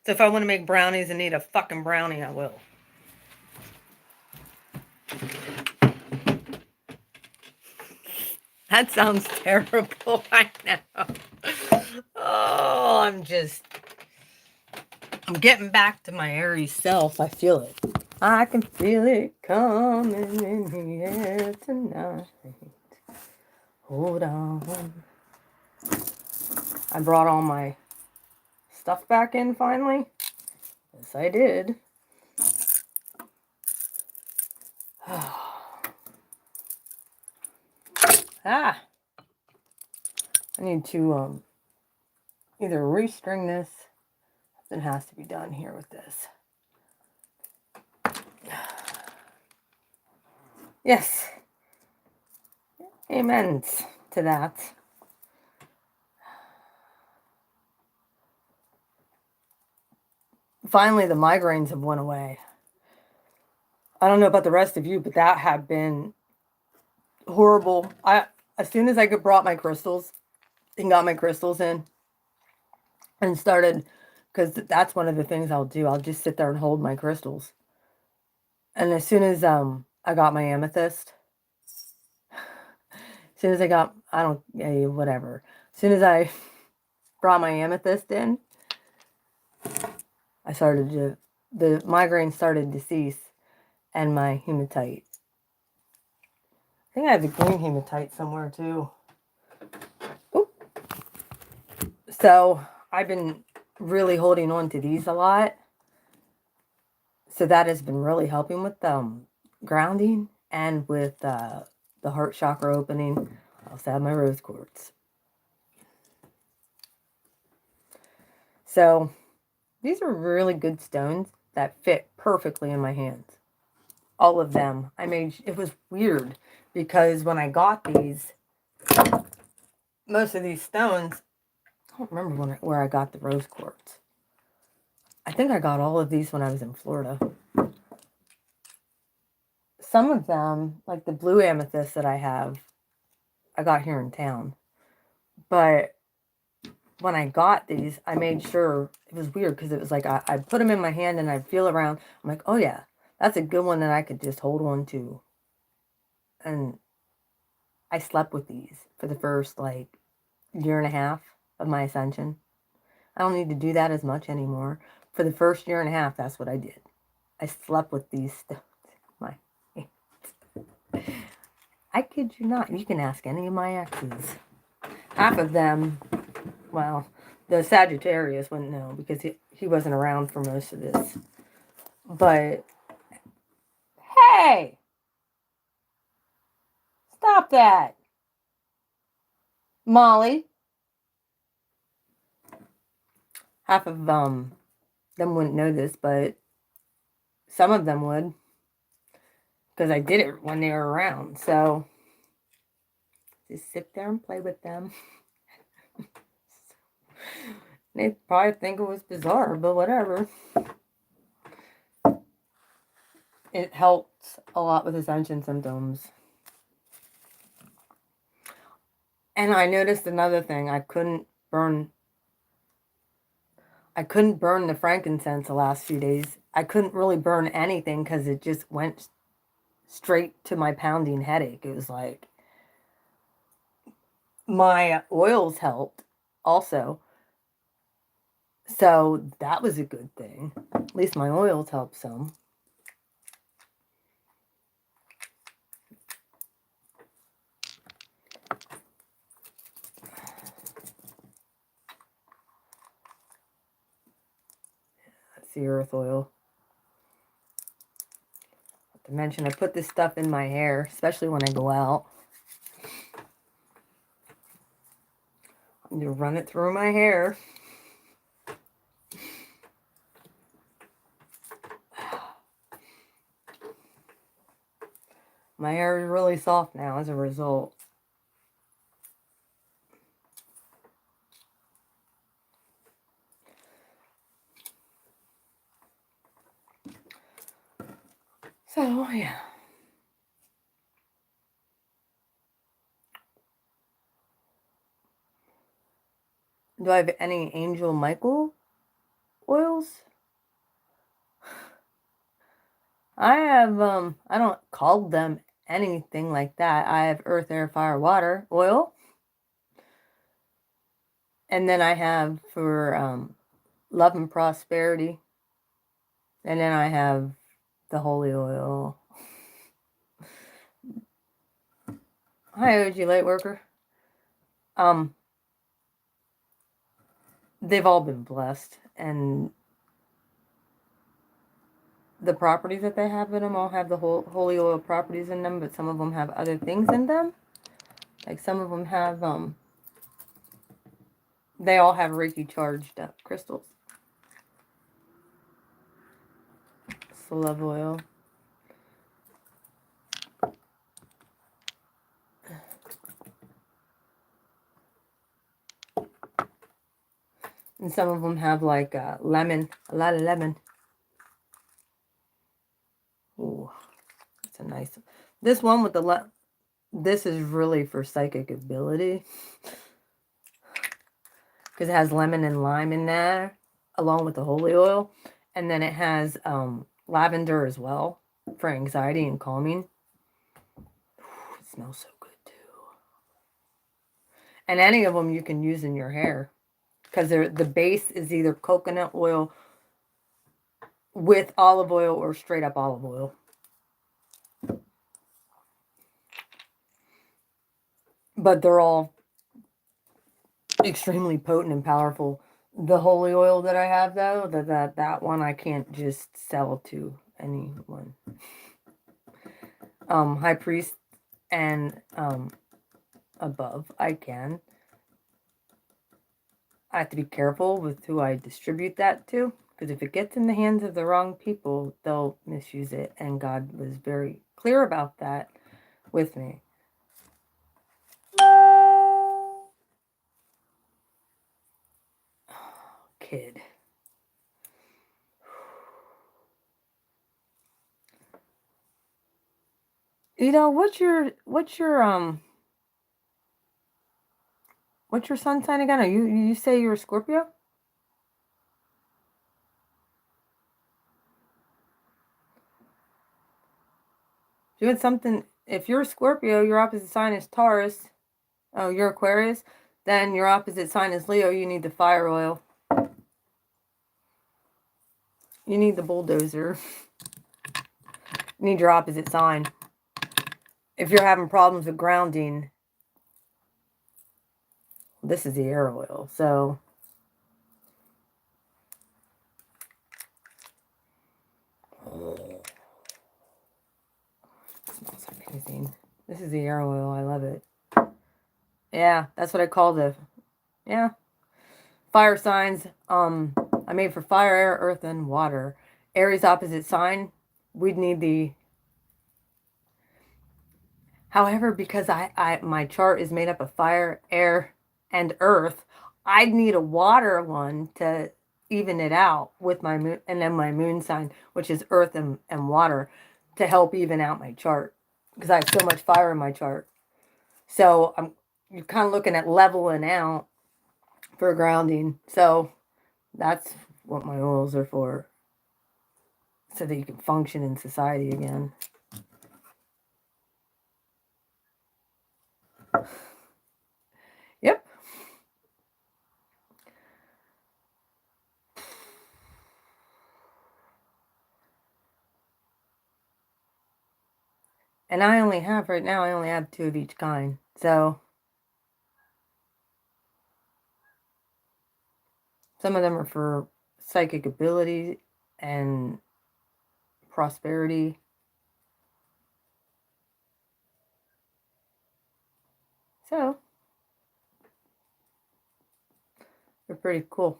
So if I want to make brownies and eat a fucking brownie, I will. That sounds terrible right now. Oh, I'm getting back to my Aries self. I feel it. I can feel it coming in the air tonight. Hold on. I brought all my stuff back in finally. Yes, I did. I need to either restring this. Something has to be done here with this. Yes. Amen to that. Finally, the migraines have went away. I don't know about the rest of you, but that had been horrible. As soon as I brought my crystals and got my crystals in and started, because that's one of the things I'll do. I'll just sit there and hold my crystals. And as soon as I got my amethyst, as soon as I got, whatever. As soon as I brought my amethyst in, the migraine started to cease, and my hematite. I think I have the green hematite somewhere too. Ooh. So I've been really holding on to these a lot. So that has been really helping with grounding and with the heart chakra opening. I also have my rose quartz. So these are really good stones that fit perfectly in my hands. All of them. It was weird because when I got these, most of these stones, I don't remember where I got the rose quartz. I think I got all of these when I was in Florida. Some of them, like the blue amethyst that I have, I got here in town. But when I got these, I made sure, it was weird because it was like I put them in my hand and I'd feel around. I'm like, oh yeah, that's a good one that I could just hold on to. And I slept with these for the first year and a half of my ascension. I don't need to do that as much anymore. For the first year and a half, that's what I did. I slept with these stones in my hands. I kid you not. You can ask any of my exes. Half of them, well, the Sagittarius wouldn't know because he wasn't around for most of this. But, hey! Stop that! Molly. Half of them wouldn't know this, but some of them would. Because I did it when they were around. So, just sit there and play with them. They'd probably think it was bizarre, but whatever. It helped a lot with ascension symptoms. And I noticed another thing. I couldn't burn the frankincense the last few days. I couldn't really burn anything because it just went straight to my pounding headache. It was like my oils helped also. So that was a good thing. At least my oils helped some. That's the earth oil. Not to mention, I put this stuff in my hair, especially when I go out. I'm going to run it through my hair. My hair is really soft now as a result. So, yeah. Do I have any Angel Michael oils? I have, I don't call them anything like that. I have Earth, Air, Fire, Water oil. And then I have for love and prosperity. And then I have the holy oil. Hi, OG Lightworker. They've all been blessed. And the properties that they have in them all have the holy oil properties in them, but some of them have other things in them. Like some of them have, they all have Reiki charged up crystals. So love oil. And some of them have like lemon, a lot of lemon. Ooh, that's a nice one. This one with the This is really for psychic ability. Because it has lemon and lime in there, along with the holy oil. And then it has lavender as well for anxiety and calming. It smells so good too. And any of them you can use in your hair. Because the base is either coconut oil with olive oil or straight up olive oil. But they're all extremely potent and powerful. The holy oil that I have, though, that one I can't just sell to anyone. High priest and above, I can. I have to be careful with who I distribute that to, because if it gets in the hands of the wrong people, they'll misuse it, and God was very clear about that with me. Kid. You know, what's your sun sign again? You say you're a Scorpio? Doing something. If you're a Scorpio, your opposite sign is Taurus. Oh, you're Aquarius. Then your opposite sign is Leo. You need the fire oil. You need the bulldozer. You need your opposite sign. If you're having problems with grounding, this is the air oil. So it smells amazing. This is the air oil. I love it. Yeah, that's what I call the fire signs. I made for fire, air, earth, and water. Aries opposite sign. We'd need the. However, because my chart is made up of fire, air, and earth, I'd need a water one to even it out with my moon, and then my moon sign, which is earth and water, to help even out my chart, because I have so much fire in my chart. So you're kind of looking at leveling out for grounding. So that's what my oils are for, so that you can function in society again. Yep. And I only have, right now, I only have 2 of each kind. So some of them are for psychic ability and prosperity. So they're pretty cool.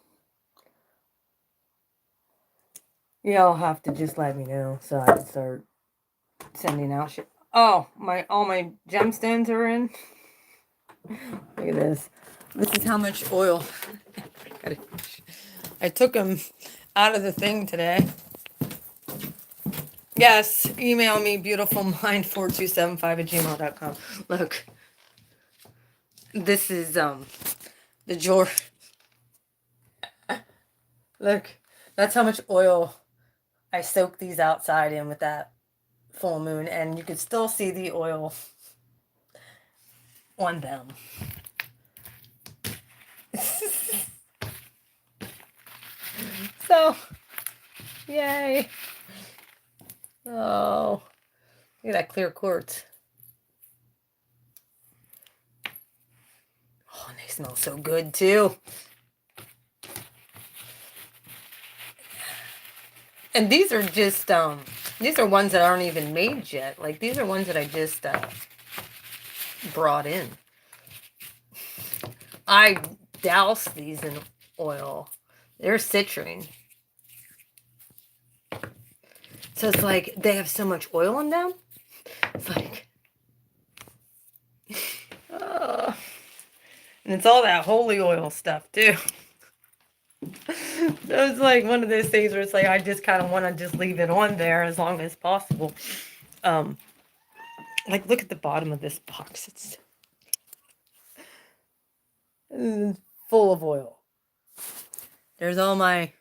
Y'all have to just let me know so I can start sending out shit. Oh, all my gemstones are in. Look at this. This is how much oil. I took them out of the thing today. Yes, email me beautifulmind4275@gmail.com. Look, this is the jewelry. Look, that's how much oil I soaked these outside in with that full moon, and you can still see the oil on them. So, yay. Oh, look at that clear quartz. Oh, and they smell so good too. And these are just, these are ones that aren't even made yet. Like, these are ones that I just brought in. I douse these in oil. They're citrine. So it's like they have so much oil in them. It's like, and it's all that holy oil stuff too. So it's like one of those things where it's like I just kind of want to just leave it on there as long as possible. Like, look at the bottom of this box. It's full of oil. There's all my...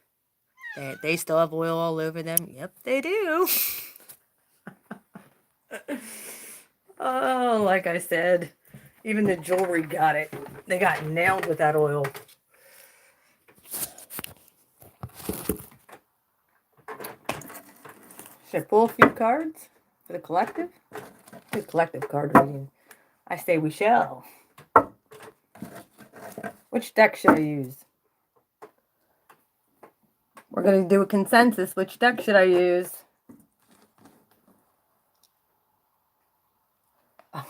They still have oil all over them. Yep, they do. Oh, like I said, even the jewelry got it. They got nailed with that oil. Should I pull a few cards for the collective? The collective card reading. I say we shall. Which deck should I use? We're going to do a consensus. Which deck should I use? Oh,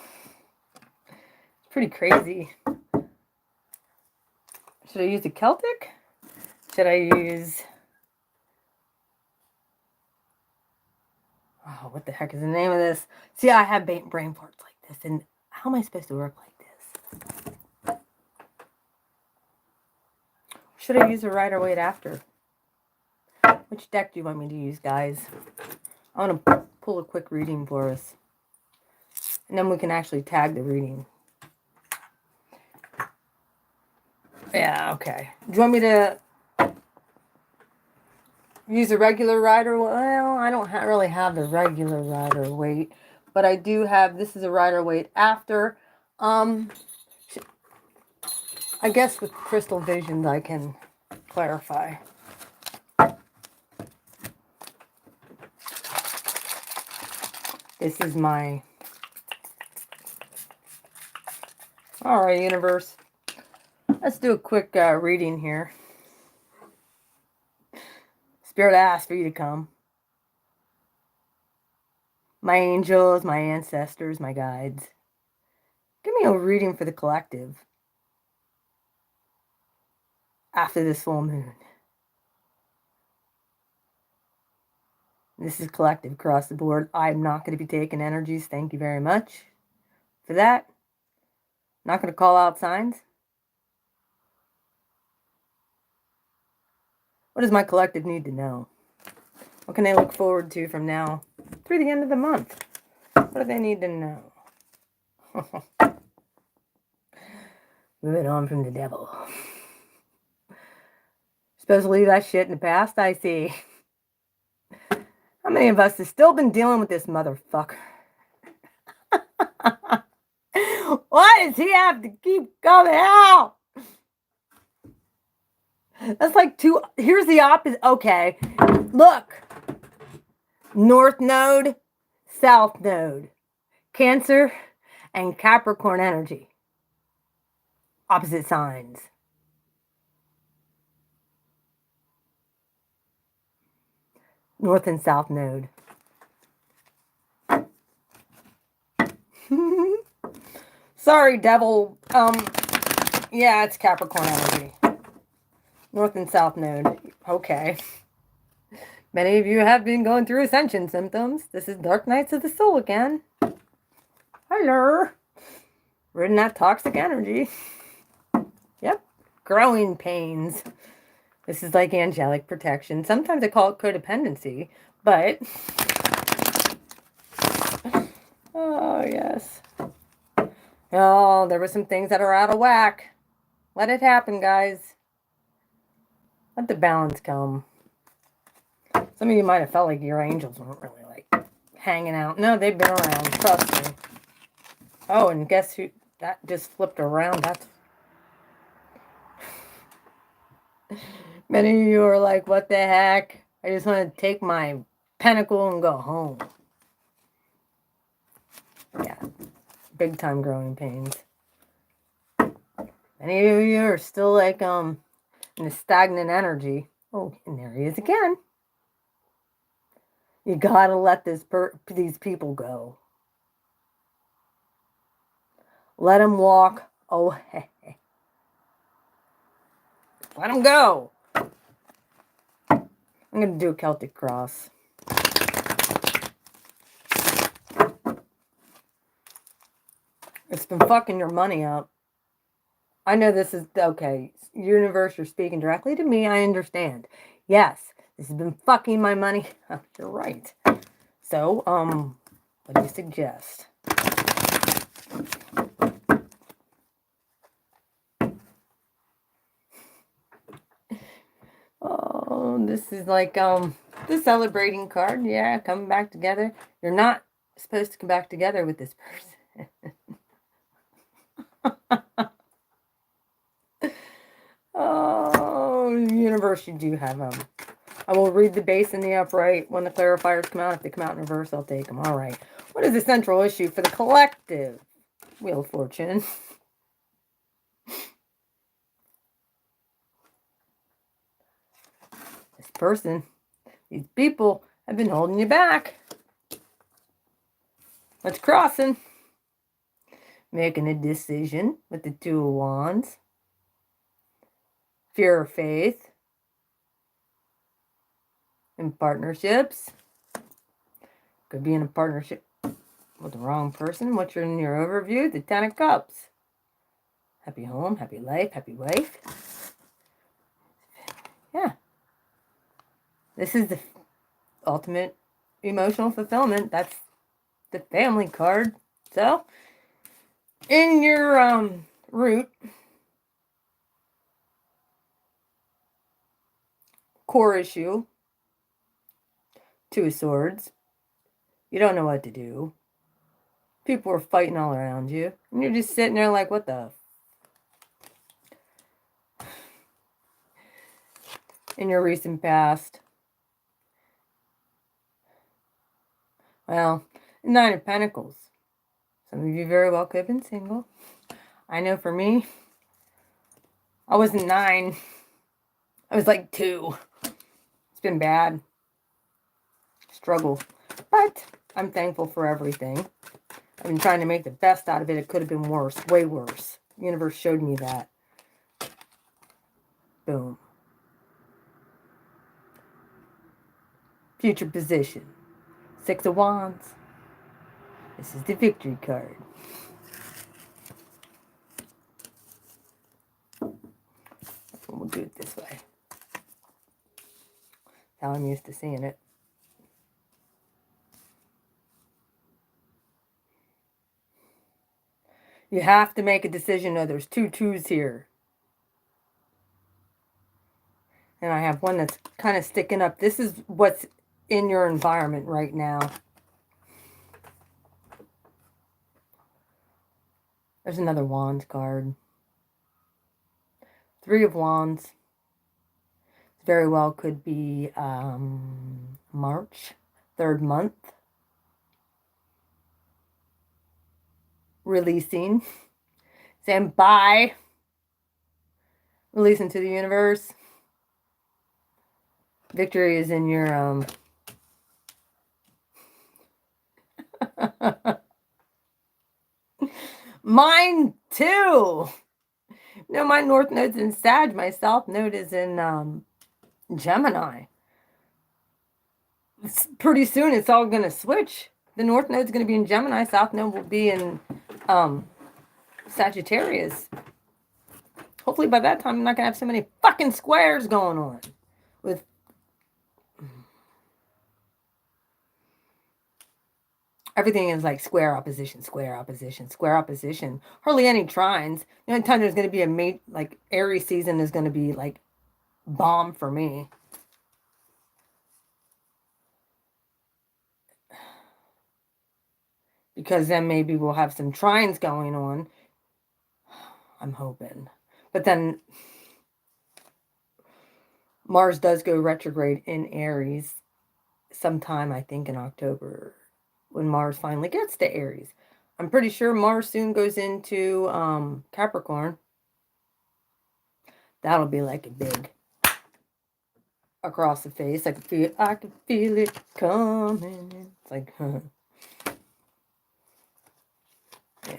it's pretty crazy. Should I use the Celtic? Should I use... Oh, what the heck is the name of this? See, I have brain farts like this, and how am I supposed to work like this? Should I use a Rider-Waite after? Which deck do you want me to use, guys? I want to pull a quick reading for us. And then we can actually tag the reading. Yeah, okay. Do you want me to use a regular Rider? Well, I don't really have the regular Rider-Waite, but I do have, this is a Rider-Waite after. I guess with crystal visions I can clarify. This is my... Alright, universe. Let's do a quick reading here. Spirit asked for you to come. My angels, my ancestors, my guides. Give me a reading for the collective. After this full moon. This is collective across the board. I'm not going to be taking energies. Thank you very much for that. Not going to call out signs. What does my collective need to know? What can they look forward to from now through the end of the month? What do they need to know? Moving on from the devil. Supposed to leave that shit in the past, I see. How many of us have still been dealing with this motherfucker? Why does he have to keep coming out? That's like two. Here's the opposite. Okay. Look. North node, south node. Cancer and Capricorn energy. Opposite signs. North and south node. Sorry, devil. Yeah, it's Capricorn energy. North and south node. Okay. Many of you have been going through ascension symptoms. This is Dark Nights of the Soul again. Hello. We're in that toxic energy. Yep. Growing pains. This is like angelic protection. Sometimes I call it codependency, but... Oh, yes. Oh, there were some things that are out of whack. Let it happen, guys. Let the balance come. Some of you might have felt like your angels weren't really, like, hanging out. No, they've been around. Trust me. Oh, and guess who? That just flipped around. That's... Many of you are like, what the heck? I just want to take my pentacle and go home. Yeah. Big time growing pains. Many of you are still like, in a stagnant energy. Oh, and there he is again. You gotta let these people go. Let them walk. Oh, hey. Let them go. I'm going to do a Celtic cross. It's been fucking your money up. I know this is, okay, universe, you're speaking directly to me. I understand. Yes, this has been fucking my money. Oh, you're right. So, What do you suggest? Oh, this is like the celebrating card. Yeah, coming back together. You're not supposed to come back together with this person. Oh, universe, you do have them. I will read the base and the upright. When the clarifiers come out, if they come out in reverse, I'll take them. All right. What is the central issue for the collective? Wheel of Fortune. This person, these people have been holding you back. What's crossing? Making a decision with the Two of Wands. Fear of faith. In partnerships. Could be in a partnership with the wrong person. What's in your overview? The Ten of Cups. Happy home, happy life, happy wife. Yeah. This is the ultimate emotional fulfillment. That's the family card. So, in your root, core issue, Two of Swords. You don't know what to do. People are fighting all around you. And you're just sitting there like, what the? In your recent past. Well, Nine of Pentacles. Some of you very well could have been single. I know for me, I wasn't 9. I was like 2. It's been bad. Struggle. But I'm thankful for everything. I've been trying to make the best out of it. It could have been worse. Way worse. The universe showed me that. Boom. Future position. Six of Wands. This is the victory card. We'll do it this way. That's how I'm used to seeing it. You have to make a decision. No, there's 2 twos here. And I have one that's kind of sticking up. This is what's in your environment right now. There's another Wands card. 3 of Wands. Very well could be March, 3rd month. Releasing. Saying bye. Releasing to the universe. Victory is in your mine too. No, my North Node's in Sag. My South Node is in Gemini. Pretty soon it's all going to switch. The North Node's going to be in Gemini. South Node will be in Sagittarius. Hopefully by that time I'm not going to have so many fucking squares going on. With everything is like square opposition, square opposition, square opposition. Hardly any trines. The only time there's going to be a like Aries season is going to be like bomb for me. Because then maybe we'll have some trines going on. I'm hoping. But then Mars does go retrograde in Aries sometime, I think, in October, when Mars finally gets to Aries. I'm pretty sure Mars soon goes into Capricorn. That'll be like a big across the face. I can feel it coming. It's like, huh. Yeah.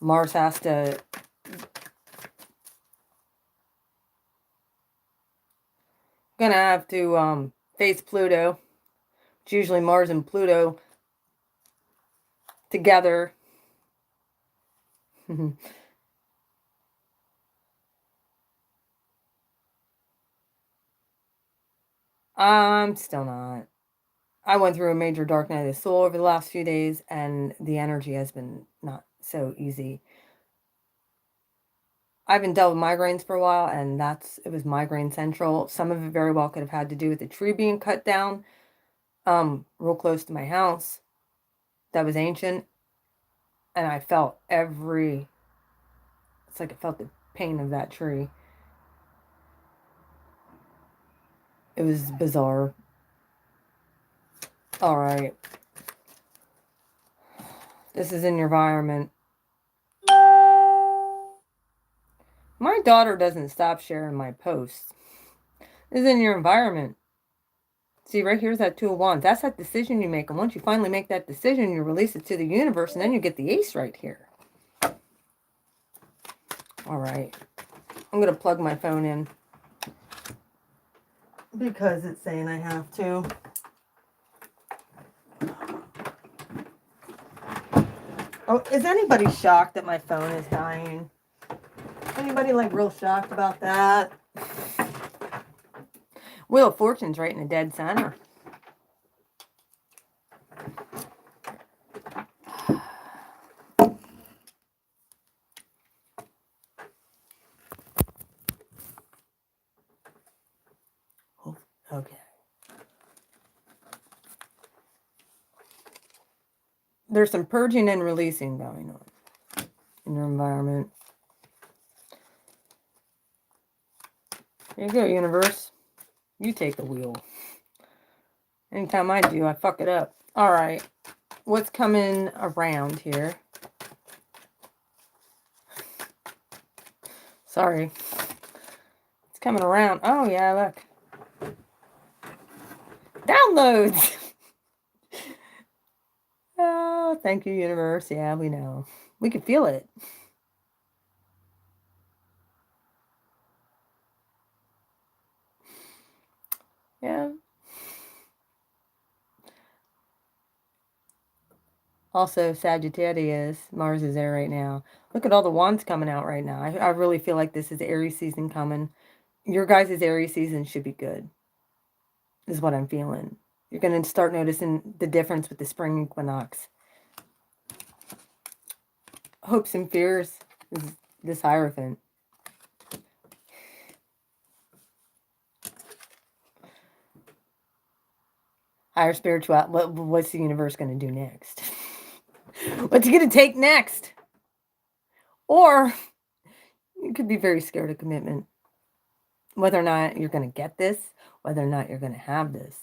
Mars has to gonna have to face Pluto. It's usually Mars and Pluto together. I'm still not. I went through a major dark night of the soul over the last few days, and the energy has been not so easy. I haven't dealt with migraines for a while, and it was migraine central. Some of it very well could have had to do with the tree being cut down, real close to my house that was ancient, and I felt it's like I felt the pain of that tree. It was bizarre. All right. This is in your environment. My daughter doesn't stop sharing my posts. This is in your environment. See, right here's that Two of Wands. That's that decision you make. And once you finally make that decision, you release it to the universe, and then you get the Ace right here. All right. I'm going to plug my phone in because it's saying I have to. Oh, is anybody shocked that my phone is dying? Anybody like real shocked about that? Wheel of Fortune's right in the dead center. Okay. There's some purging and releasing going on in your environment. Here you go, universe. You take the wheel. Anytime I do, I fuck it up. All right. What's coming around here? Sorry. It's coming around. Oh, yeah, look. Downloads. Oh, thank you, universe. Yeah, we know. We can feel it. Yeah. Also, Sagittarius, Mars is there right now. Look at all the wands coming out right now. I really feel like this is Aries season coming. Your guys' Aries season should be good, is what I'm feeling. You're going to start noticing the difference with the spring equinox. Hopes and fears is this Hierophant. Higher spiritual. What's the universe going to do next? What's it going to take next? Or you could be very scared of commitment. Whether or not you're going to get this, whether or not you're going to have this,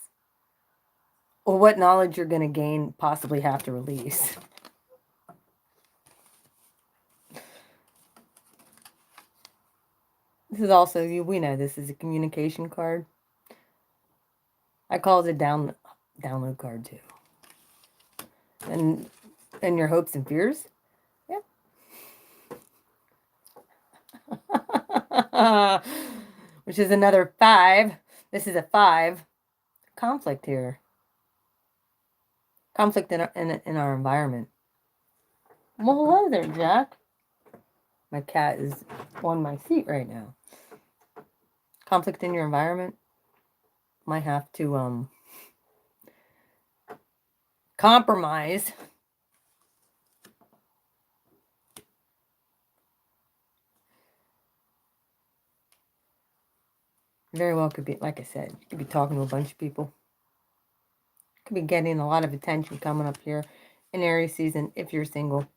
or what knowledge you're going to gain, possibly have to release. This is also, we know this is a communication card. I call it a download card too. And your hopes and fears. Yep. Which is another 5. This is a 5. Conflict here. Conflict in our environment. Well, hello there, Jack. My cat is on my seat right now. Conflict in your environment. Might have to compromise. Very well could be, like I said, you could be talking to a bunch of people. Could be getting a lot of attention coming up here in Aries season if you're single.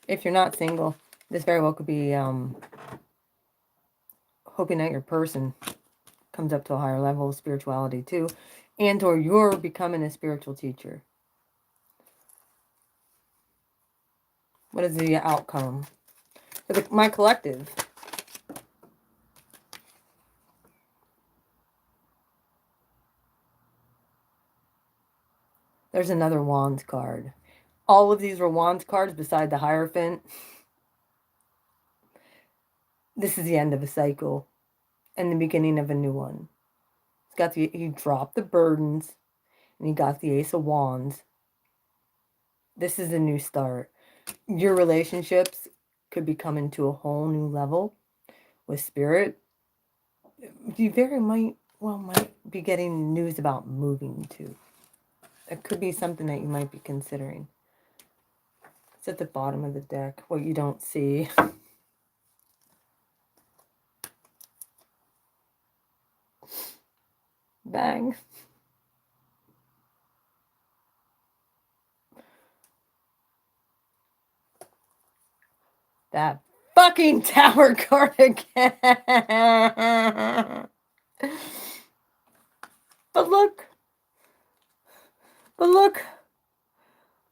If you're not single, this very well could be hoping that your person comes up to a higher level of spirituality too, and or you're becoming a spiritual teacher. What is the outcome for my collective? There's another Wands card. All of these were Wands cards beside the Hierophant. This is the end of a cycle and the beginning of a new one. It's got you dropped the burdens and you got the Ace of Wands. This is a new start. Your relationships could be coming to a whole new level with spirit. You very might be getting news about moving too. it could be something that you might be considering. It's at the bottom of the deck, what you don't see. Bang. That fucking Tower card again. But look.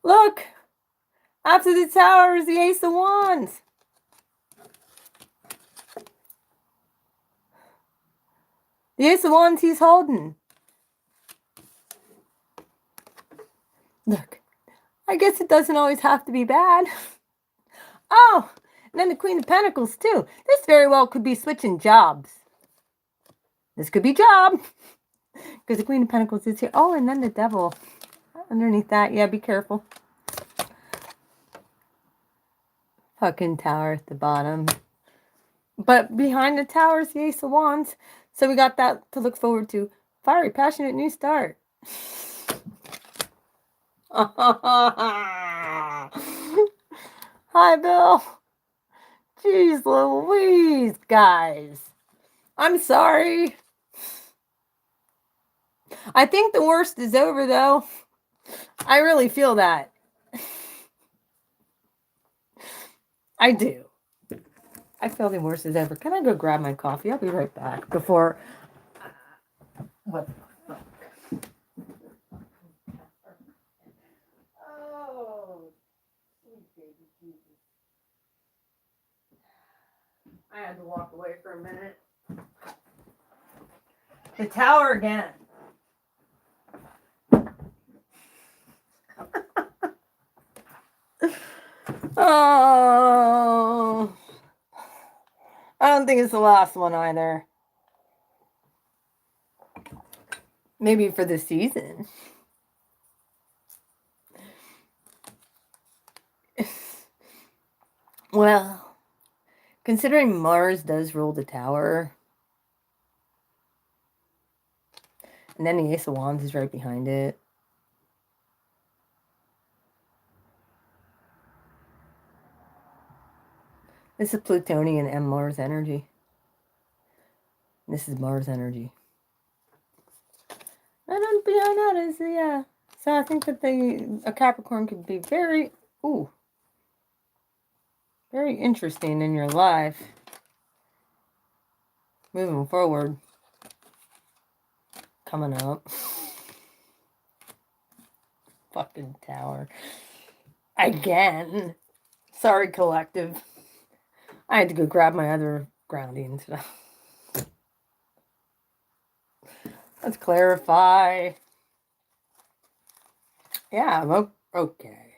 Look. After the Tower is the Ace of Wands. The Ace of Wands he's holding. Look. I guess it doesn't always have to be bad. Oh, and then the Queen of Pentacles too. This very well could be switching jobs. This could be job. Because the Queen of Pentacles is here. Oh, and then the Devil. Underneath that. Yeah, be careful. Fucking Tower at the bottom. But behind the Tower is the Ace of Wands. So we got that to look forward to. Fiery, passionate new start. Hi, Bill. Jeez Louise, guys. I'm sorry. I think the worst is over, though. I really feel that. I do. I feel the worst is over. Can I go grab my coffee? I'll be right back before... What the fuck? Oh, sweet baby Jesus. I had to walk away for a minute. The Tower again. Oh, I don't think it's the last one either. Maybe for the season. Well, considering Mars does rule the Tower, and then the Ace of Wands is right behind it. This is Plutonian and Mars energy. This is Mars energy. And beyond that is, yeah. So I think that a Capricorn could be very interesting in your life. Moving forward. Coming up. Fucking Tower. Again. Sorry, collective. I had to go grab my other grounding stuff. Let's clarify. Yeah, okay.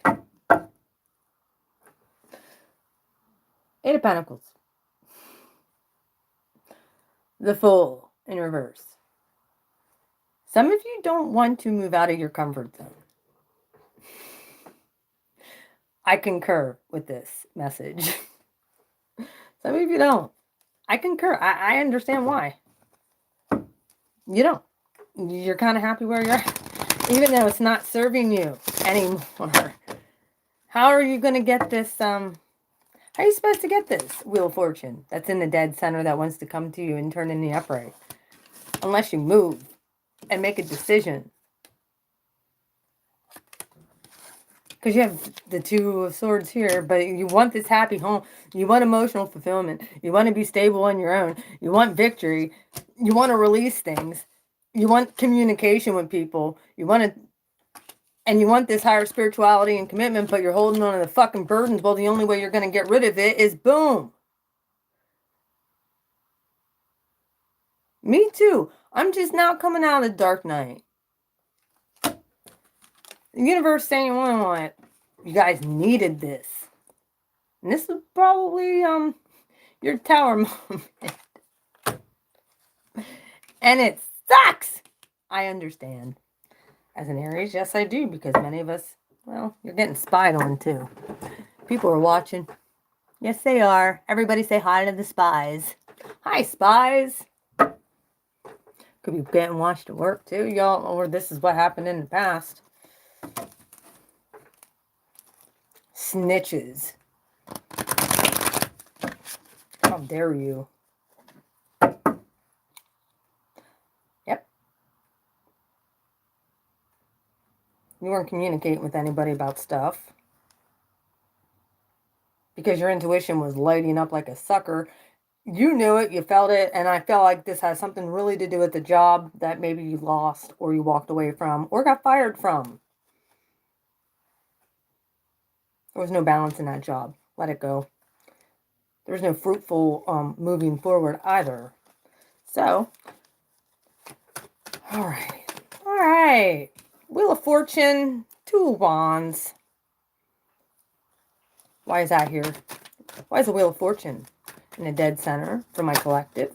Eight of Pentacles. The Fool in reverse. Some of you don't want to move out of your comfort zone. I concur with this message. Some of you don't. I concur. I understand why. You don't. You're kind of happy where you're at, even though it's not serving you anymore. How are you going to get this? How are you supposed to get this Wheel of Fortune that's in the dead center that wants to come to you and turn in the upright? Unless you move and make a decision. Because you have the Two of Swords here, but you want this happy home. You want emotional fulfillment. You want to be stable on your own. You want victory. You want to release things. You want communication with people. You want this higher spirituality and commitment, but you're holding on to the fucking burdens. Well, the only way you're going to get rid of it is boom. Me too. I'm just now coming out of the dark night. The universe saying, what? You guys needed this. And this is probably your Tower moment. And it sucks. I understand. As an Aries, yes I do, because many of us, well, you're getting spied on too. People are watching. Yes they are. Everybody say hi to the spies. Hi spies. Could be getting watched at work too, y'all, or this is what happened in the past. snitches. How dare you? Yep. You weren't communicating with anybody about stuff because your intuition was lighting up like a sucker. You knew it, you felt it, and I feel like this has something really to do with the job that maybe you lost or you walked away from or got fired from. There was no balance in that job. Let it go. There was no fruitful moving forward either. So, all right. All right. Wheel of Fortune, 2 of Wands. Why is that here? Why is the Wheel of Fortune in a dead center for my collective?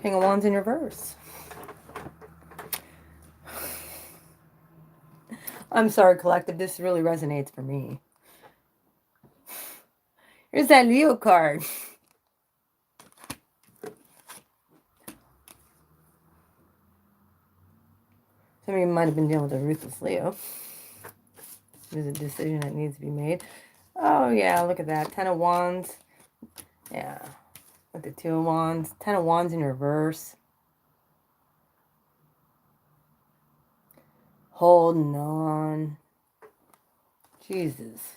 King of Wands in reverse. I'm sorry, collective. This really resonates for me. Here's that Leo card. Some of you might have been dealing with a ruthless Leo. There's a decision that needs to be made. Oh, yeah, look at that. 10 of Wands. Yeah. With the 2 of Wands. 10 of Wands in reverse. Holding on. Jesus.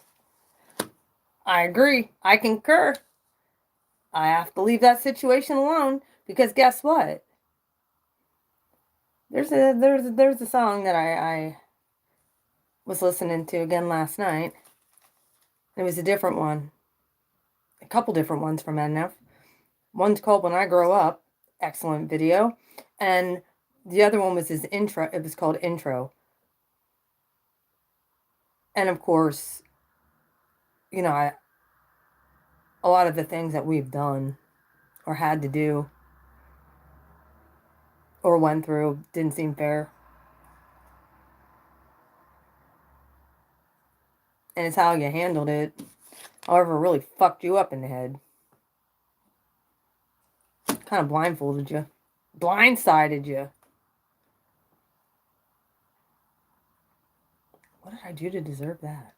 I agree. I concur. I have to leave that situation alone because guess what? There's a song that I was listening to again last night. It was a different one. A couple different ones from NF. One's called When I Grow Up. Excellent video. And the other one was his intro. It was called Intro. And of course, you know, a lot of the things that we've done or had to do or went through didn't seem fair. And it's how you handled it. However, it really fucked you up in the head. Kind of blindfolded you. Blindsided you. What did I do to deserve that?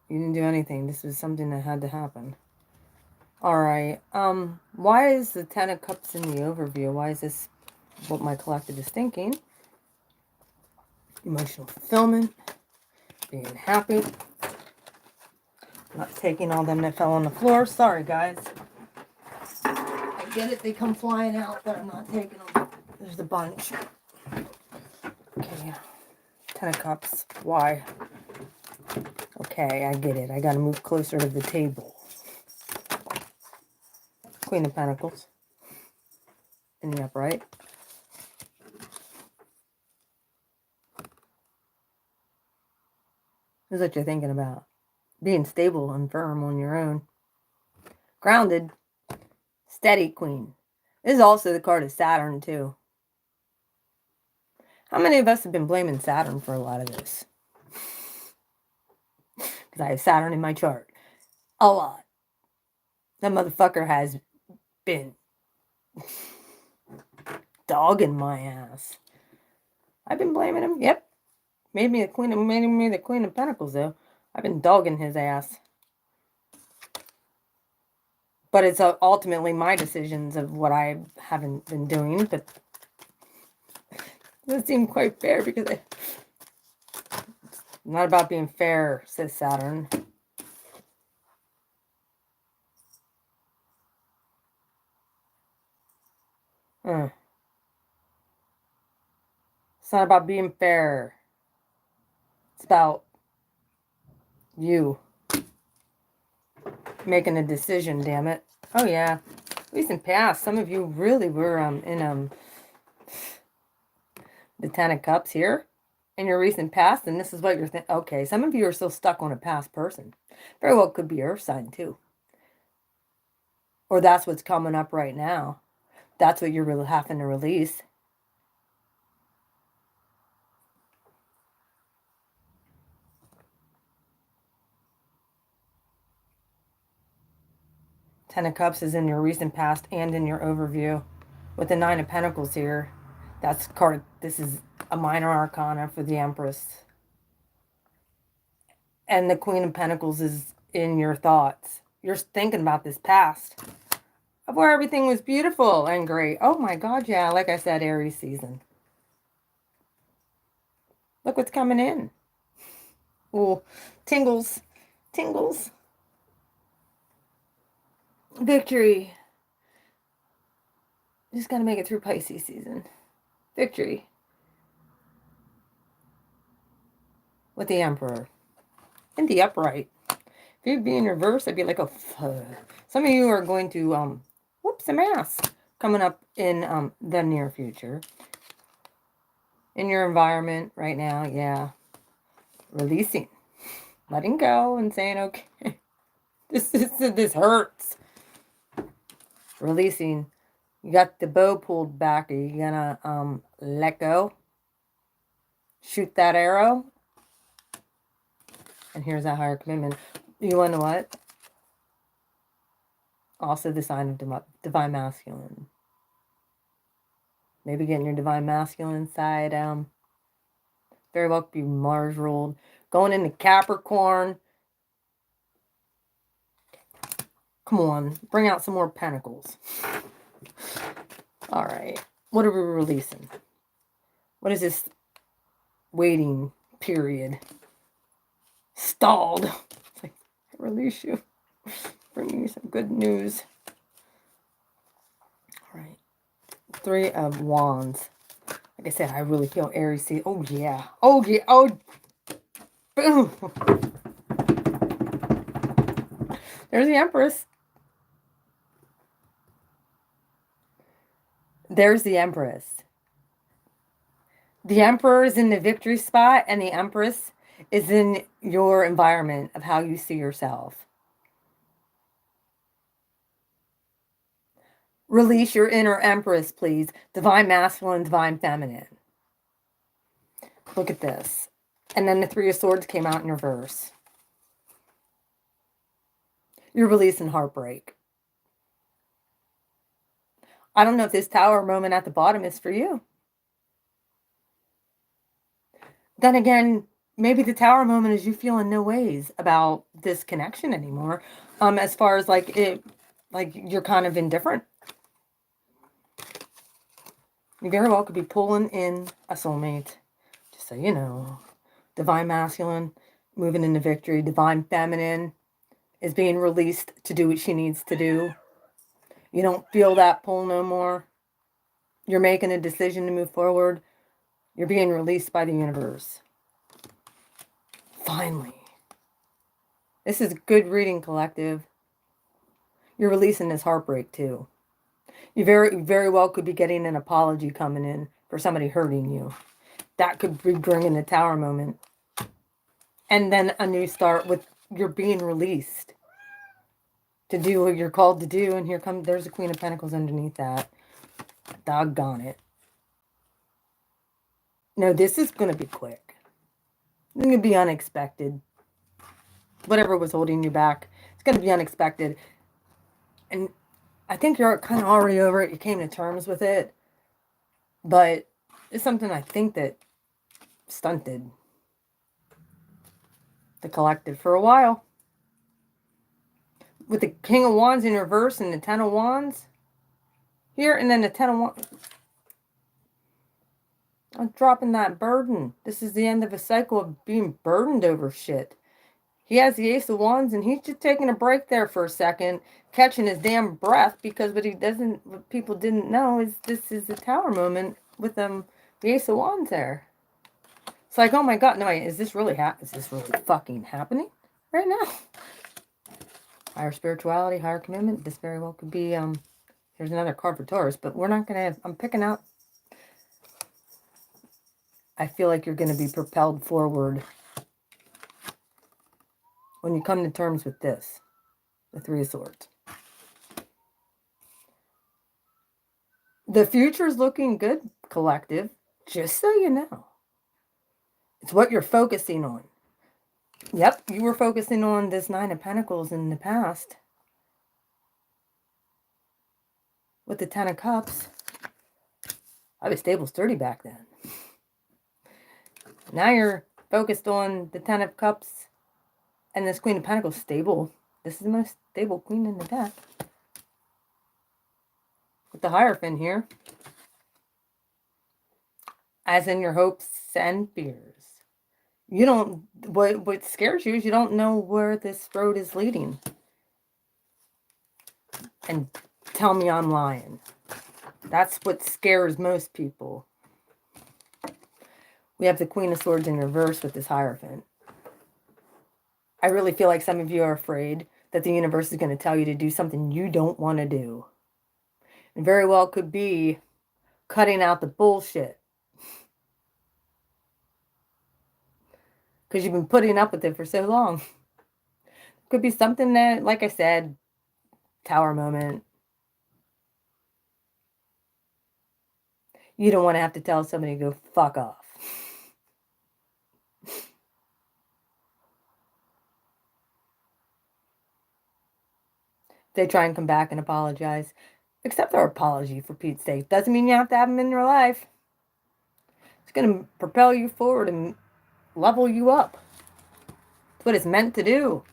You didn't do anything. This was something that had to happen. Alright. Why is the 10 of Cups in the overview? Why is this what my collective is thinking? Emotional fulfillment. Being happy. Not taking all them that fell on the floor. Sorry, guys. I get it. They come flying out, but I'm not taking them. There's a bunch. Okay. 10 of Cups. Why? Okay, I get it. I gotta move closer to the table. Queen of Pentacles. In the upright. This is what you're thinking about. Being stable and firm on your own. Grounded. Steady, Queen. This is also the card of Saturn, too. How many of us have been blaming Saturn for a lot of this? Because I have Saturn in my chart. A lot. That motherfucker has been dogging my ass. I've been blaming him. Yep. Made me the Queen of Pentacles, though. I've been dogging his ass. But it's ultimately my decisions of what I haven't been doing. But it doesn't seem quite fair because it's not about being fair, says Saturn. It's not about being fair. It's about you making a decision, damn it. Oh, yeah. Recent past, some of you really were in the 10 of Cups here in your recent past, and this is what you're thinking. Okay, some of you are still stuck on a past person. Very well could be Earth sign, too. Or that's what's coming up right now. That's what you're really having to release. Ten of Cups is in your recent past and in your overview. With the 9 of Pentacles here, that's card. This is a minor arcana for the Empress. And the Queen of Pentacles is in your thoughts. You're thinking about this past of where everything was beautiful and great. Oh my God, yeah, like I said, Aries season. Look what's coming in. Oh, tingles, tingles. Victory. Just got to make it through Pisces season. Victory. With the Emperor. In the upright. If you'd be in reverse, I'd be like, oh, fuck. Some of you are going to, whoop some ass coming up in the near future. In your environment right now, yeah. Releasing. Letting go and saying, okay, this hurts. Releasing. You got the bow pulled back. Are you gonna let go? Shoot that arrow? And here's a higher commitment. You want to what? Also the sign of divine masculine. Maybe getting your divine masculine side. Very well could be Mars ruled. Going into Capricorn. Come on. Bring out some more pentacles. All right. What are we releasing? What is this waiting period? Stalled. It's like, I release you. Bring me some good news. All right. 3 of Wands. Like I said, I really feel Aries. Oh, yeah. Oh, yeah. Oh, boom. There's the Empress. There's the Empress. The Emperor is in the victory spot, and the Empress is in your environment of how you see yourself. Release your inner Empress, please. Divine masculine, divine feminine. Look at this. And then the 3 of Swords came out in reverse. You're releasing heartbreak. I don't know if this Tower moment at the bottom is for you. Then again, maybe the Tower moment is you feeling no ways about this connection anymore. As far as like you're kind of indifferent. You very well could be pulling in a soulmate. Just so you know. Divine masculine, moving into victory. Divine feminine is being released to do what she needs to do. You don't feel that pull no more. You're making a decision to move forward. You're being released by the universe. Finally. This is good reading, collective. You're releasing this heartbreak too. You very well could be getting an apology coming in for somebody hurting you. That could be bringing the Tower moment. And then a new start with you're being released to do what you're called to do. And there's a Queen of Pentacles underneath that. Doggone it. No, this is going to be quick. It's going to be unexpected. Whatever was holding you back, it's going to be unexpected. And I think you're kind of already over it. You came to terms with it. But it's something I think that stunted the collective for a while. With the King of Wands in reverse and the 10 of Wands here, and then the 10 of Wands. I'm dropping that burden. This is the end of a cycle of being burdened over shit. He has the Ace of Wands, and he's just taking a break there for a second, catching his damn breath, because what people didn't know is this is the Tower moment with the Ace of Wands there. It's like, oh my God, no, wait, is this really fucking happening right now? Higher spirituality, higher commitment. This very well could be, here's another card for Taurus, but we're not going to, I'm picking out, I feel like you're going to be propelled forward when you come to terms with this, the 3 of Swords. The future's looking good, collective, just so you know. It's what you're focusing on. Yep, you were focusing on this 9 of Pentacles in the past. With the 10 of Cups. I was stable sturdy back then. Now you're focused on the Ten of Cups and this Queen of Pentacles. Stable. This is the most stable queen in the deck. With the Hierophant here. As in your hopes and fears. You don't, what scares you is you don't know where this road is leading. And tell me I'm lying. That's what scares most people. We have the Queen of Swords in reverse with this Hierophant. I really feel like some of you are afraid that the universe is going to tell you to do something you don't want to do. And very well could be cutting out the bullshit. Because you've been putting up with it for so long. Could be something that, like I said, tower moment. You don't want to have to tell somebody to go fuck off. They try and come back and apologize. Accept their apology, for Pete's sake. Doesn't mean you have to have them in your life. It's going to propel you forward and level you up. It's what it's meant to do.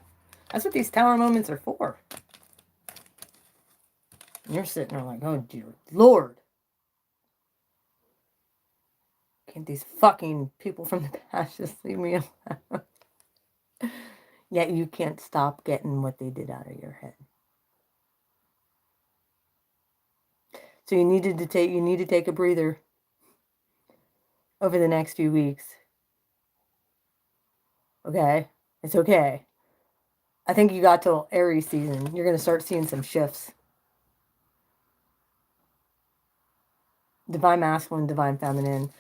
That's what these tower moments are for. And you're sitting there like, oh dear Lord. Can't these fucking people from the past just leave me alone? Yet you can't stop getting what they did out of your head. So you need to take a breather over the next few weeks. Okay? It's okay. I think you got till Aries season. You're going to start seeing some shifts. Divine Masculine, Divine Feminine.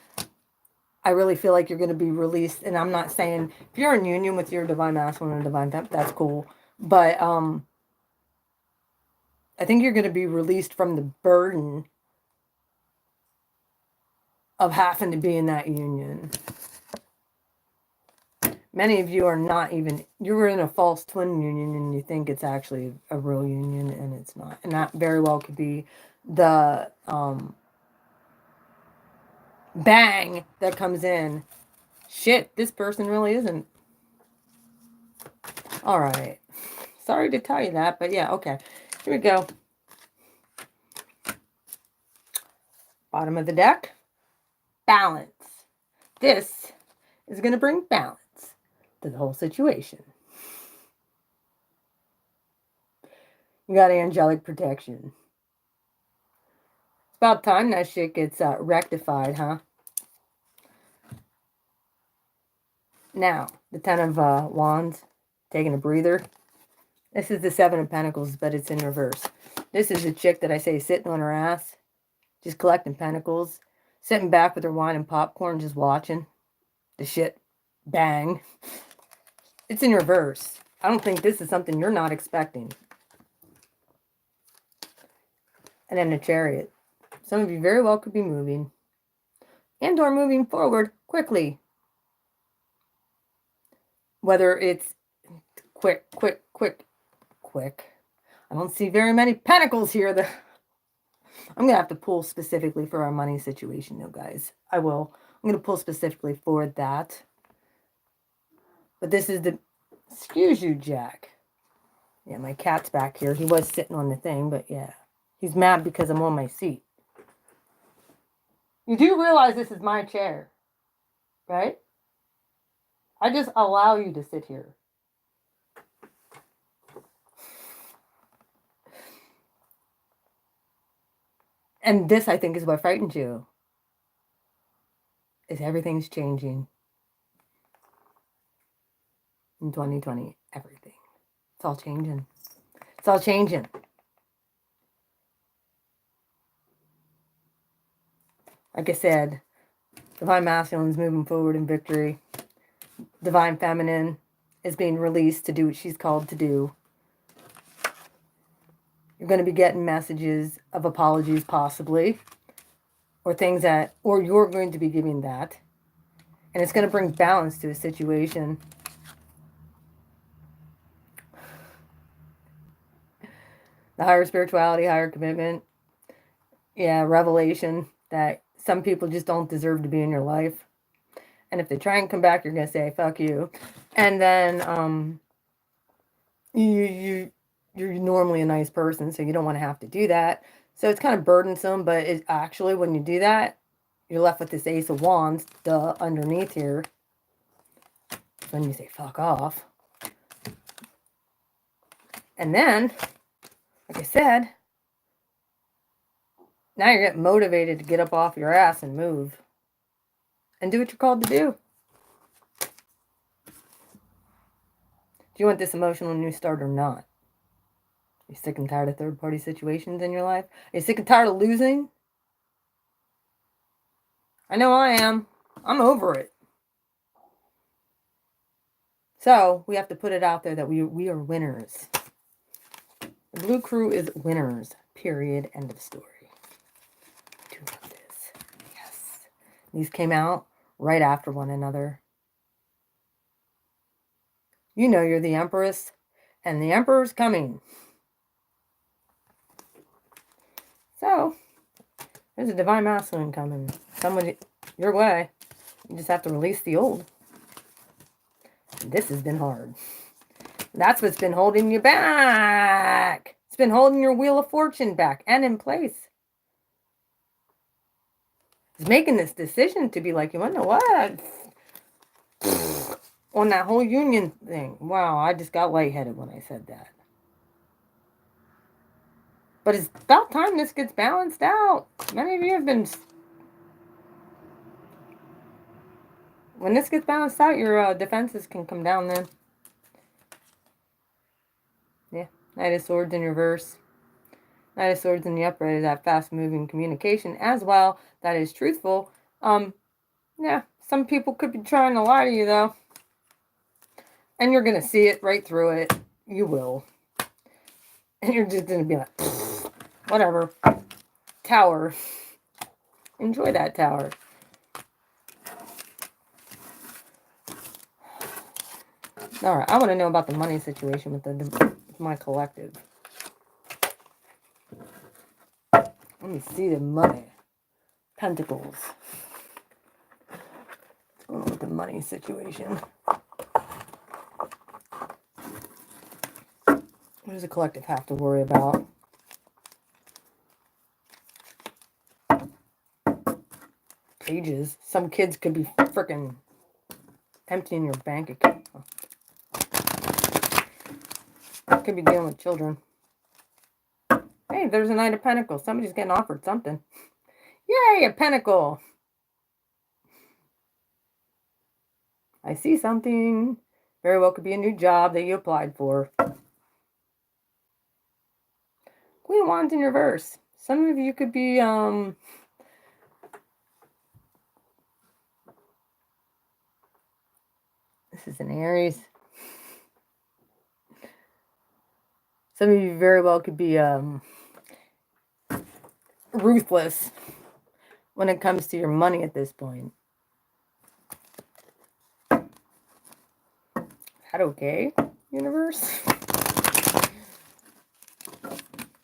I really feel like you're going to be released. And I'm not saying, if you're in union with your Divine Masculine and Divine Feminine, that's cool. But I think you're going to be released from the burden of having to be in that union. Many of you are not even, you were in a false twin union and you think it's actually a real union and it's not. And that very well could be the bang that comes in. Shit, this person really isn't. All right. Sorry to tell you that, but yeah, okay. Here we go. Bottom of the deck. Balance. This is going to bring balance to the whole situation. You got angelic protection. It's about time that shit gets rectified, huh? Now, the Ten of Wands, taking a breather. This is the Seven of Pentacles, but it's in reverse. This is a chick that I say sitting on her ass, just collecting pentacles, sitting back with her wine and popcorn, just watching the shit bang. It's in reverse. I don't think this is something you're not expecting. And then the Chariot. Some of you very well could be moving and or moving forward quickly. Whether it's quick. I don't see very many pentacles here. I'm going to have to pull specifically for our money situation though, guys. I will. I'm going to pull specifically for that. But this is the, excuse you, Jack. Yeah, my cat's back here. He was sitting on the thing, but yeah. He's mad because I'm on my seat. You do realize this is my chair, right? I just allow you to sit here. And this, I think, is what frightens you. Is everything's changing. In 2020, everything. It's all changing. It's all changing. Like I said, Divine Masculine is moving forward in victory. Divine Feminine is being released to do what she's called to do. You're going to be getting messages of apologies, possibly. Or things that, or you're going to be giving that. And it's going to bring balance to a situation. The higher spirituality, higher commitment. Yeah, revelation that some people just don't deserve to be in your life. And if they try and come back, you're going to say, fuck you. And then you're normally a nice person, so you don't want to have to do that. So it's kind of burdensome, but it actually, when you do that, you're left with this Ace of Wands, underneath here. Then you say, fuck off. And then, like I said, now you're getting motivated to get up off your ass and move. And do what you're called to do. Do you want this emotional new start or not? Are you sick and tired of third-party situations in your life? Are you sick and tired of losing? I know I am. I'm over it. So, we have to put it out there that we are winners. The Blue Crew is winners. Period. End of story. I do love this. Yes. These came out right after one another. You know you're the Empress, and the Emperor's coming. So, there's a Divine Masculine coming. Somebody your way. You just have to release the old. This has been hard. That's what's been holding you back. It's been holding your Wheel of Fortune back and in place. It's making this decision to be like, you want to know what? On that whole union thing. Wow, I just got lightheaded when I said that. But it's about time this gets balanced out. Many of you have been... When this gets balanced out, your defenses can come down then. Yeah, Knight of Swords in reverse. Knight of Swords in the upright is that fast-moving communication as well. That is truthful. Yeah, some people could be trying to lie to you, though. And you're going to see it right through it. You will. And you're just going to be like, whatever. Tower. Enjoy that tower. Alright, I want to know about the money situation with my collective. Let me see the money. Pentacles. What's going on with the money situation? What does the collective have to worry about? Pages. Some kids could be freaking emptying your bank account. Could be dealing with children. Hey, there's a Knight of Pentacles. Somebody's getting offered something. Yay, a pentacle. I see something. Very well could be a new job that you applied for. Queen of Wands in reverse. Some of you could be, this is an Aries. Some of you very well could be, ruthless when it comes to your money at this point. That okay, universe?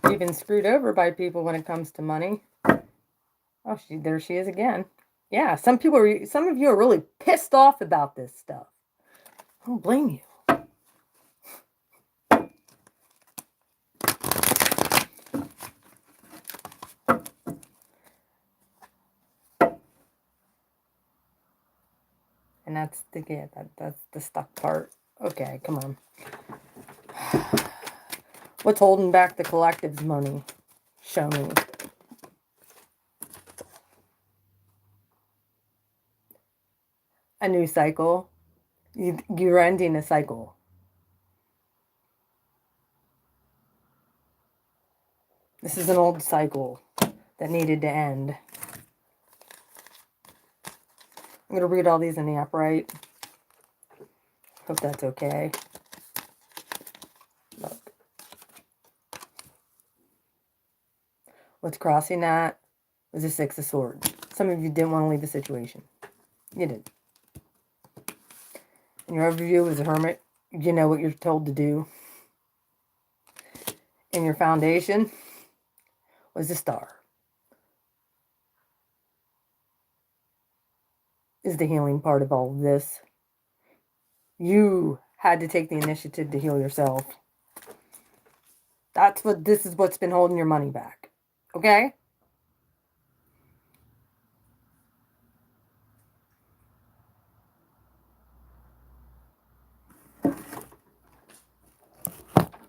You've been screwed over by people when it comes to money. Oh, there she is again. Yeah, some of you are really pissed off about this stuff. I don't blame you. And that's that's the stuck part. Okay, come on. What's holding back the collective's money? Show me. A new cycle. You're ending a cycle. This is an old cycle that needed to end. I'm going to read all these in the upright. Hope that's okay. Look. What's crossing that was the Six of Swords. Some of you didn't want to leave the situation. You did. And your overview was a hermit. You know what you're told to do. And your foundation was the Star. is the healing part of all of this. You had to take the initiative to heal yourself. This is what's been holding your money back. Okay?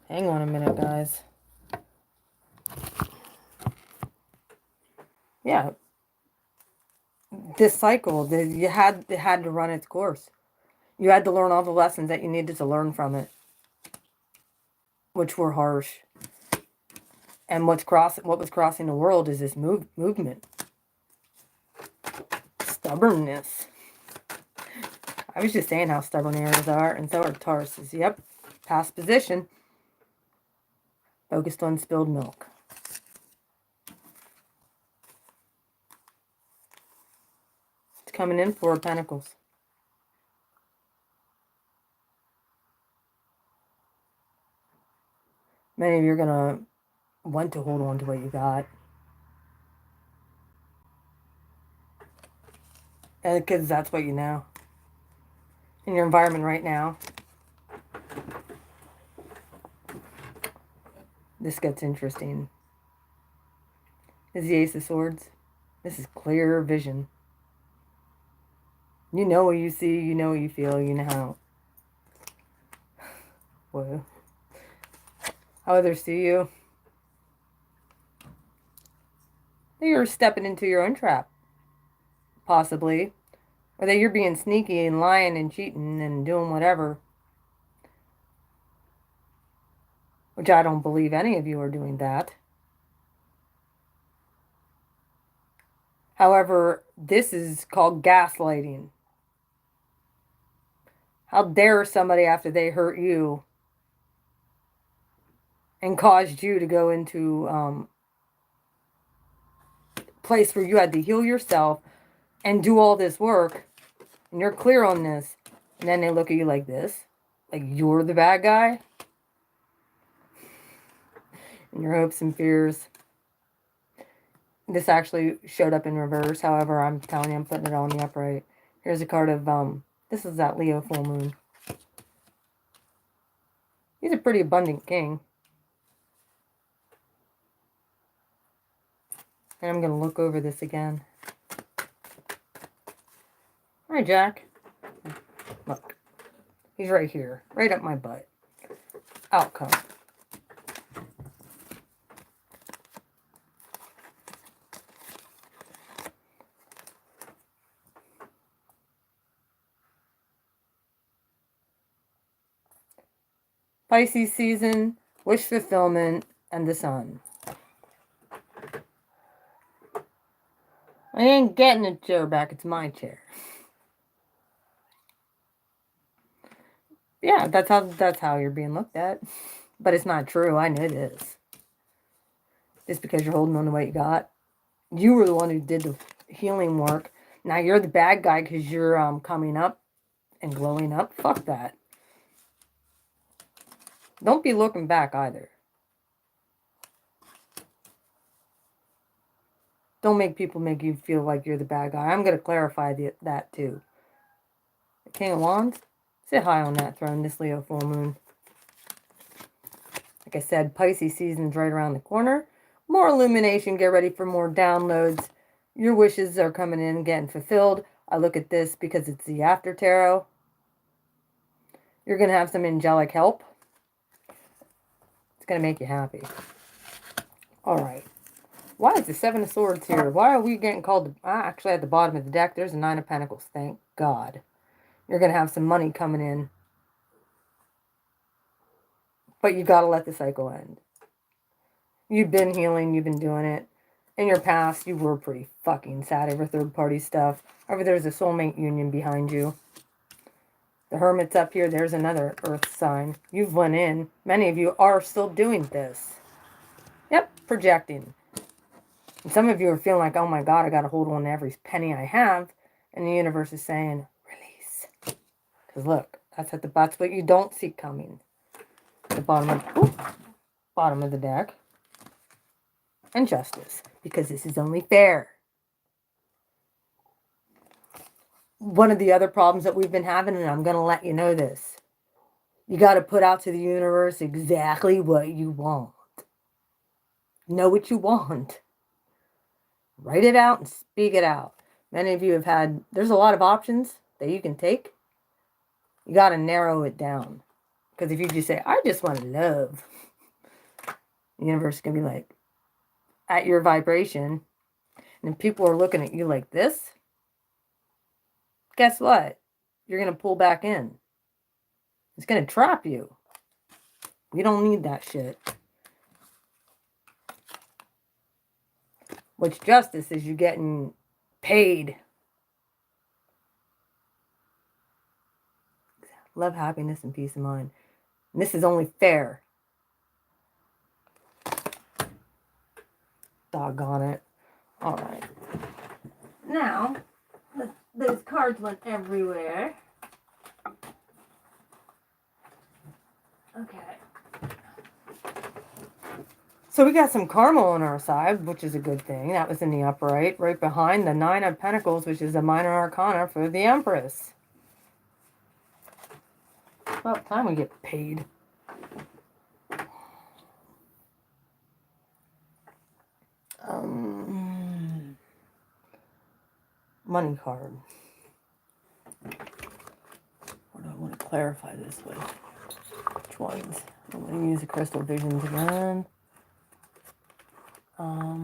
Hang on a minute, guys. Yeah. This cycle, it had to run its course. You had to learn all the lessons that you needed to learn from it, which were harsh. And what was crossing the world is this movement. Stubbornness. I was just saying how stubborn Aries are, and so are Tauruses. Yep. Past position. Focused on spilled milk. It's coming in, Four of Pentacles. Many of you are going to want to hold on to what you got. And because that's what you know. In your environment right now. This gets interesting. This is the Ace of Swords. This is clear vision. You know what you see, you know what you feel, you know how. Whoa. How others see you. That you're stepping into your own trap. Possibly. Or that you're being sneaky and lying and cheating and doing whatever. Which I don't believe any of you are doing that. However, this is called gaslighting. How dare somebody, after they hurt you and caused you to go into a place where you had to heal yourself and do all this work, and you're clear on this, and then they look at you like this, like you're the bad guy, and your hopes and fears. This actually showed up in reverse. However, I'm telling you, I'm putting it on the upright. Here's a card of, this is that Leo full moon. He's a pretty abundant king. And I'm going to look over this again. Hi, Jack. Look. He's right here. Right up my butt. Outcome. Pisces season, wish fulfillment, and the sun. I ain't getting a chair back. It's my chair. Yeah, that's how you're being looked at. But it's not true. I know it is. Just because you're holding on to what you got. You were the one who did the healing work. Now you're the bad guy because you're coming up and glowing up. Fuck that. Don't be looking back either. Don't make people make you feel like you're the bad guy. I'm going to clarify that too. The King of Wands, sit high on that throne, this Leo full moon. Like I said, Pisces season's right around the corner. More illumination. Get ready for more downloads. Your wishes are coming in and getting fulfilled. I look at this because it's the after tarot. You're going to have some angelic help. It's going to make you happy. All right. Why is the Seven of Swords here? Why are we getting called? Actually, at the bottom of the deck, there's a Nine of Pentacles. Thank God. You're going to have some money coming in. But you got to let the cycle end. You've been healing. You've been doing it. In your past, you were pretty fucking sad over third-party stuff. However, there's a soulmate union behind you. The Hermit's up here. There's another earth sign. You've went in. Many of you are still doing this. Yep, projecting. And some of you are feeling like, oh my God, I got to hold on to every penny I have. And the universe is saying, release. Because look, that's what you don't see coming. The bottom of the deck. And justice. Because this is only fair. one of the other problems that we've been having, and I'm going to let you know this. You got to put out to the universe exactly what you want. Know what you want. Write it out and speak it out. Many of you have had, there's a lot of options that you can take. You got to narrow it down. Because if you just say, I just want love, the universe is going to be like, at your vibration, and people are looking at you like this, guess what? You're going to pull back in. It's going to trap you. You don't need that shit. What's justice is you getting paid. Love, happiness, and peace of mind. And this is only fair. Doggone it. All right. Now, those cards went everywhere. Okay. So we got some karma on our side, which is a good thing. That was in the upright, right behind the Nine of Pentacles, which is a minor arcana for the Empress. About time we get paid. Money card. What do I want to clarify this with? Which ones? I'm going to use the crystal visions again. What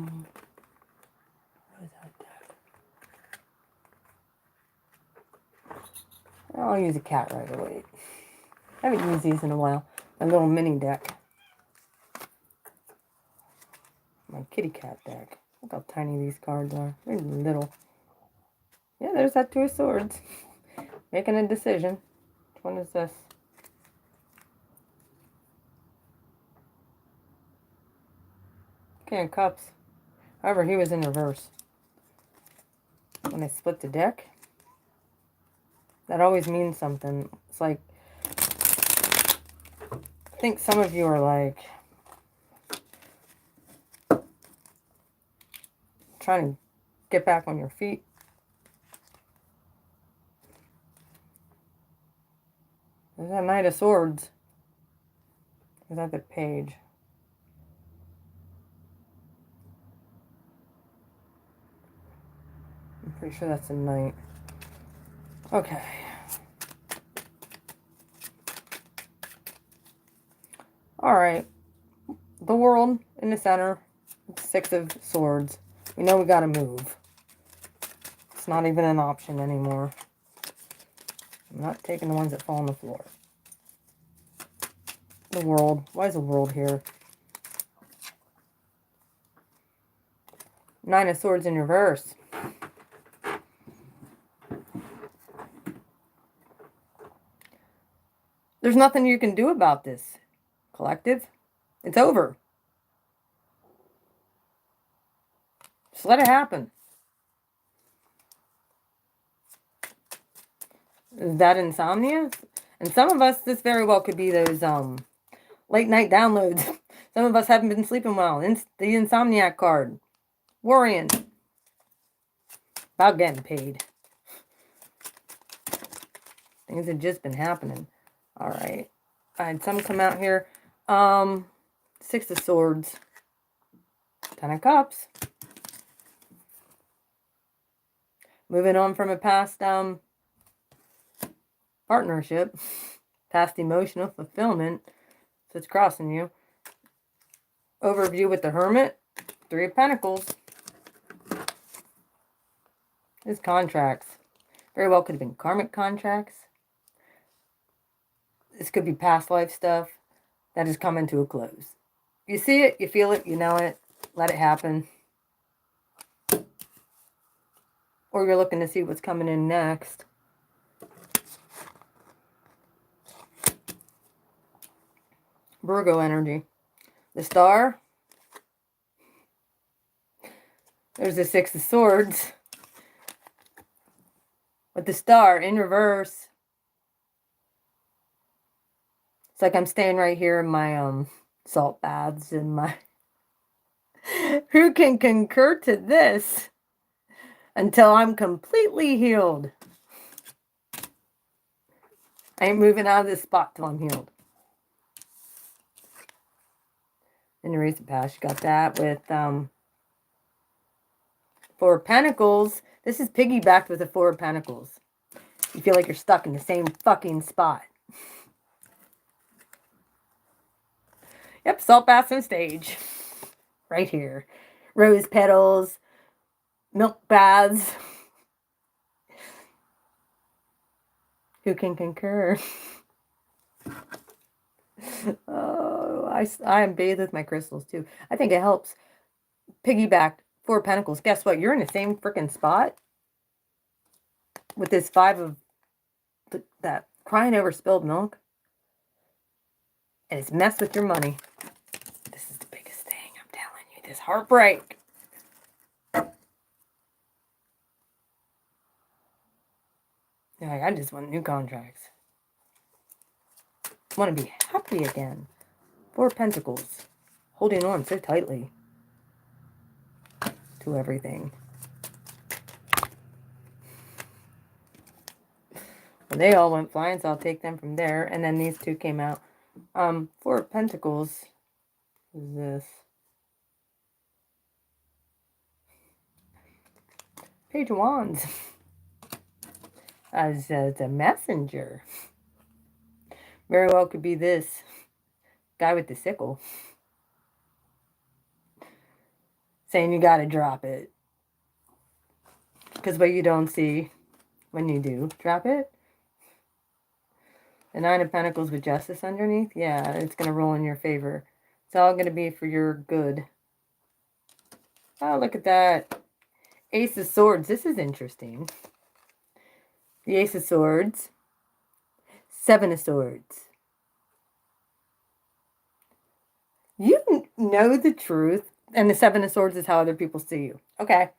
is that deck? I'll use a cat right away. I haven't used these in a while. A little mini deck. My kitty cat deck. Look how tiny these cards are. They're little. Yeah, there's that Two of Swords. Making a decision. Which one is this? King of Cups. However, he was in reverse. When I split the deck, that always means something. It's like, I think some of you are like, trying to get back on your feet. There's that Knight of Swords. Is that the Page? I'm pretty sure that's a Knight. Okay. Alright. The World in the center. Six of Swords. We know we gotta move. It's not even an option anymore. I'm not taking the ones that fall on the floor. The World. Why is the World here? Nine of Swords in reverse. There's nothing you can do about this, collective. It's over. Just let it happen. Is that insomnia? And some of us, this very well could be those late night downloads. Some of us haven't been sleeping well. The Insomniac card. Worrying. About getting paid. Things have just been happening. Alright. I had some come out here. Six of Swords. Ten of Cups. Moving on from a past partnership. Past emotional fulfillment. So it's crossing you. Overview with the Hermit. Three of Pentacles. His contracts. Very well could have been karmic contracts. This could be past life stuff that is coming to a close. You see it, you feel it, you know it. Let it happen. Or you're looking to see what's coming in next. Virgo energy. The Star. There's the Six of Swords. With the Star in reverse. It's like I'm staying right here in my salt baths and my... Who can concur to this? Until I'm completely healed. I ain't moving out of this spot till I'm healed. In the recent past, you got that with Four of Pentacles. This is piggybacked with the Four of Pentacles. You feel like you're stuck in the same fucking spot. Yep, salt baths on stage. Right here. Rose petals. Milk baths. Who can concur? Oh, I am bathed with my crystals too. I think it helps. Piggyback. Four of Pentacles. Guess what? You're in the same freaking spot with this Five of that crying over spilled milk. And it's messed with your money. This is the biggest thing. I'm telling you. This heartbreak. You're like, I just want new contracts. I want to be happy again. Four of Pentacles. Holding on so tightly to everything. Well, they all went flying, so I'll take them from there. And then these two came out. Four of Pentacles. What is this? Page of Wands. As the messenger. Very well could be this guy with the sickle. Saying you got to drop it. Because what you don't see when you do drop it. The Nine of Pentacles with Justice underneath. Yeah, it's going to roll in your favor. It's all going to be for your good. Oh, look at that. Ace of Swords. This is interesting. The Ace of Swords. Seven of Swords. You know the truth. And the Seven of Swords is how other people see you. Okay.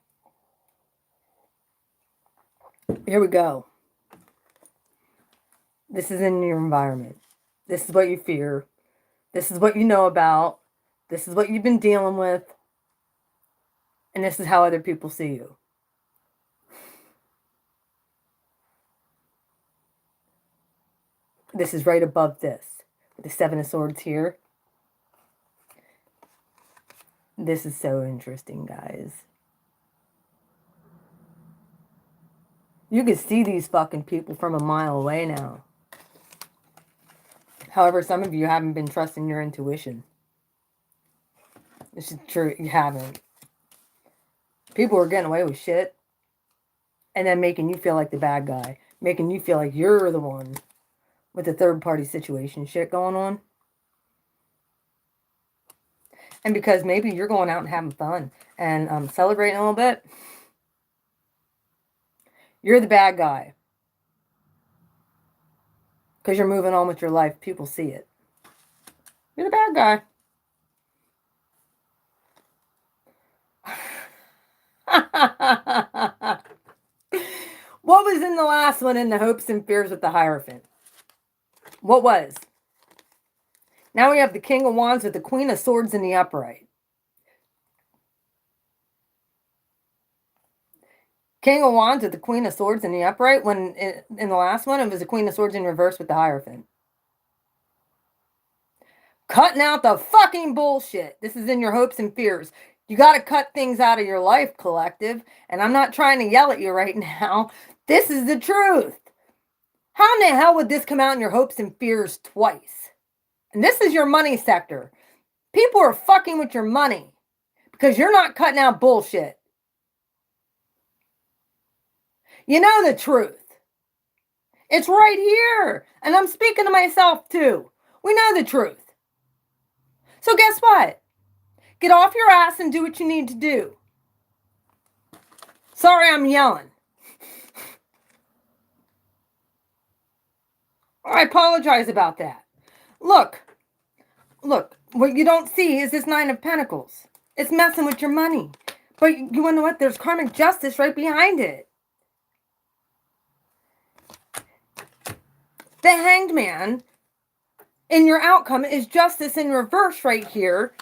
Here we go. This is in your environment. This is what you fear. This is what you know about. This is what you've been dealing with. And this is how other people see you. This is right above this. The Seven of Swords here. This is so interesting, guys. You can see these fucking people from a mile away now. However, some of you haven't been trusting your intuition. This is true. You haven't. People are getting away with shit. And then making you feel like the bad guy. Making you feel like you're the one with the third party situation shit going on. And because maybe you're going out and having fun. And celebrating a little bit. You're the bad guy. Because you're moving on with your life. People see it. You're the bad guy. What was in the last one in the hopes and fears with the Hierophant? What was? Now we have the King of Wands with the Queen of Swords in the upright. King of Wands with the Queen of Swords in the upright. When in the last one, it was the Queen of Swords in reverse with the Hierophant. Cutting out the fucking bullshit. This is in your hopes and fears. You got to cut things out of your life, collective. And I'm not trying to yell at you right now. This is the truth. How in the hell would this come out in your hopes and fears twice? And this is your money sector. People are fucking with your money because you're not cutting out bullshit. You know the truth. It's right here. And I'm speaking to myself too. We know the truth. So guess what? Get off your ass and do what you need to do. Sorry, I'm yelling. I apologize about that. Look, what you don't see is this Nine of Pentacles. It's messing with your money. But you want to know what? There's karmic justice right behind it. The Hanged Man in your outcome is justice in reverse right here.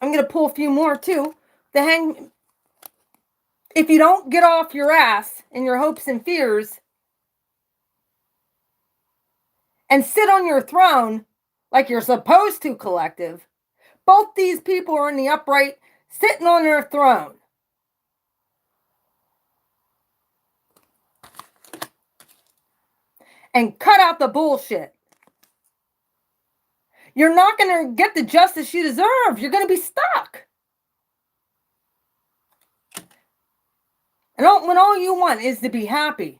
I'm going to pull a few more too. The Hanged... If you don't get off your ass in your hopes and fears and sit on your throne like you're supposed to, collective. Both these people are in the upright, sitting on their throne. And cut out the bullshit. You're not going to get the justice you deserve. You're going to be stuck. And when all you want is to be happy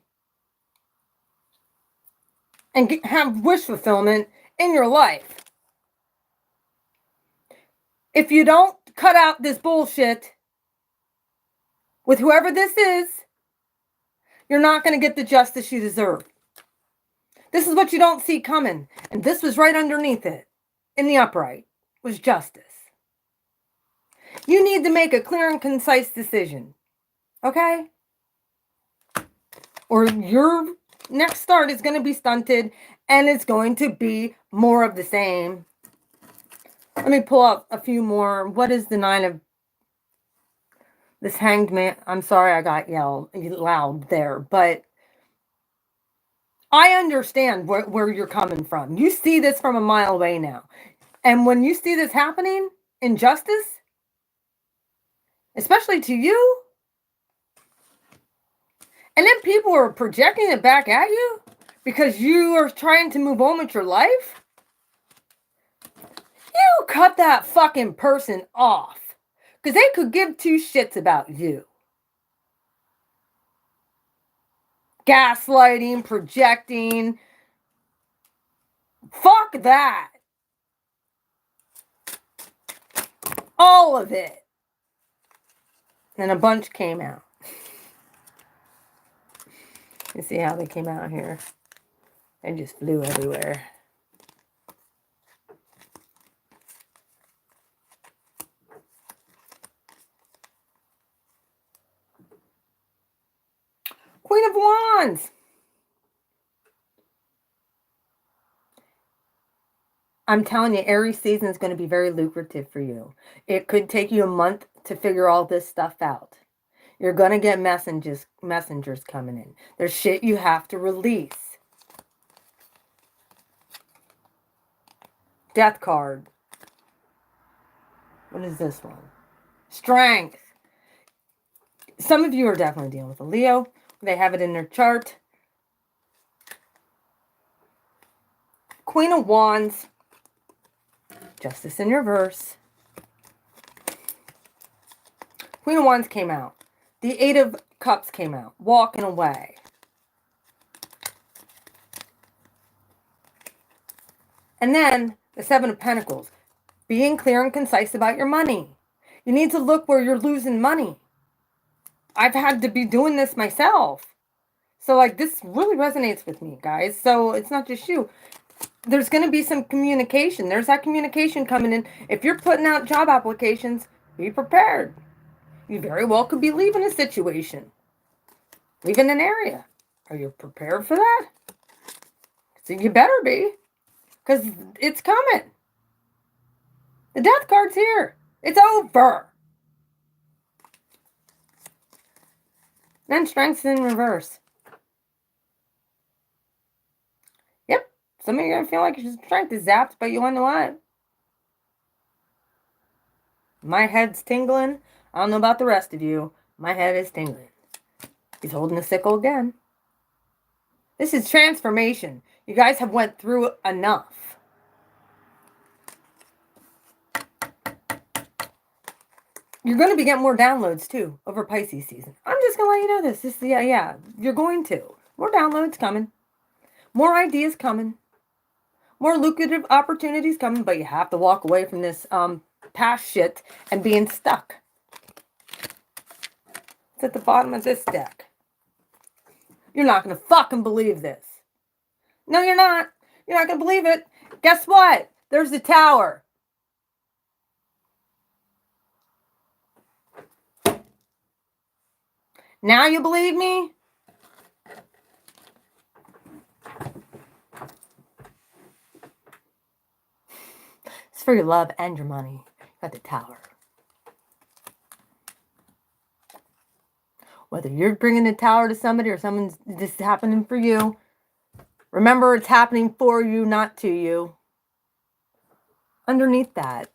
and have wish fulfillment in your life, if you don't cut out this bullshit with whoever this is, you're not going to get the justice you deserve. This is what you don't see coming. And this was right underneath it, in the upright, was justice. You need to make a clear and concise decision. Okay? Or your next start is going to be stunted, and it's going to be more of the same. Let me pull up a few more. What is the 9 of this Hanged Man? I'm sorry I got loud there, but I understand where you're coming from. You see this from a mile away now. And when you see this happening, injustice, especially to you, and then people are projecting it back at you because you are trying to move on with your life, you cut that fucking person off because they could give two shits about you. Gaslighting, projecting. Fuck that. All of it. And a bunch came out. You see how they came out here? They just flew everywhere. Queen of Wands. I'm telling you, Aries season is going to be very lucrative for you. It could take you a month to figure all this stuff out. You're going to get messengers coming in. There's shit you have to release. Death card. What is this one? Strength. Some of you are definitely dealing with a Leo. They have it in their chart. Queen of Wands. Justice in reverse. Queen of Wands came out. The 8 of Cups came out. Walking away. And then the 7 of Pentacles. Being clear and concise about your money. You need to look where you're losing money. I've had to be doing this myself. So like this really resonates with me, guys. So it's not just you. There's going to be some communication. There's that communication coming in. If you're putting out job applications, be prepared. You very well could be leaving a situation. Leaving an area. Are you prepared for that? So you better be. Because it's coming. The death card's here. It's over. Then strength's in reverse. Yep. Some of you are going to feel like your strength is zapped, but you want to know what? My head's tingling. I don't know about the rest of you. My head is tingling. He's holding the sickle again. This is transformation. You guys have went through enough. You're going to be getting more downloads too over Pisces season. I'm just going to let you know this. Yeah. You're going to. More downloads coming. More ideas coming. More lucrative opportunities coming. But you have to walk away from this past shit and being stuck. It's at the bottom of this deck. You're not going to fucking believe this. No, you're not. You're not going to believe it. Guess what? There's the Tower. Now you believe me? It's for your love and your money. You got the Tower. Whether you're bringing the Tower to somebody or someone's this is happening for you, Remember, it's happening for you, not to you. Underneath that.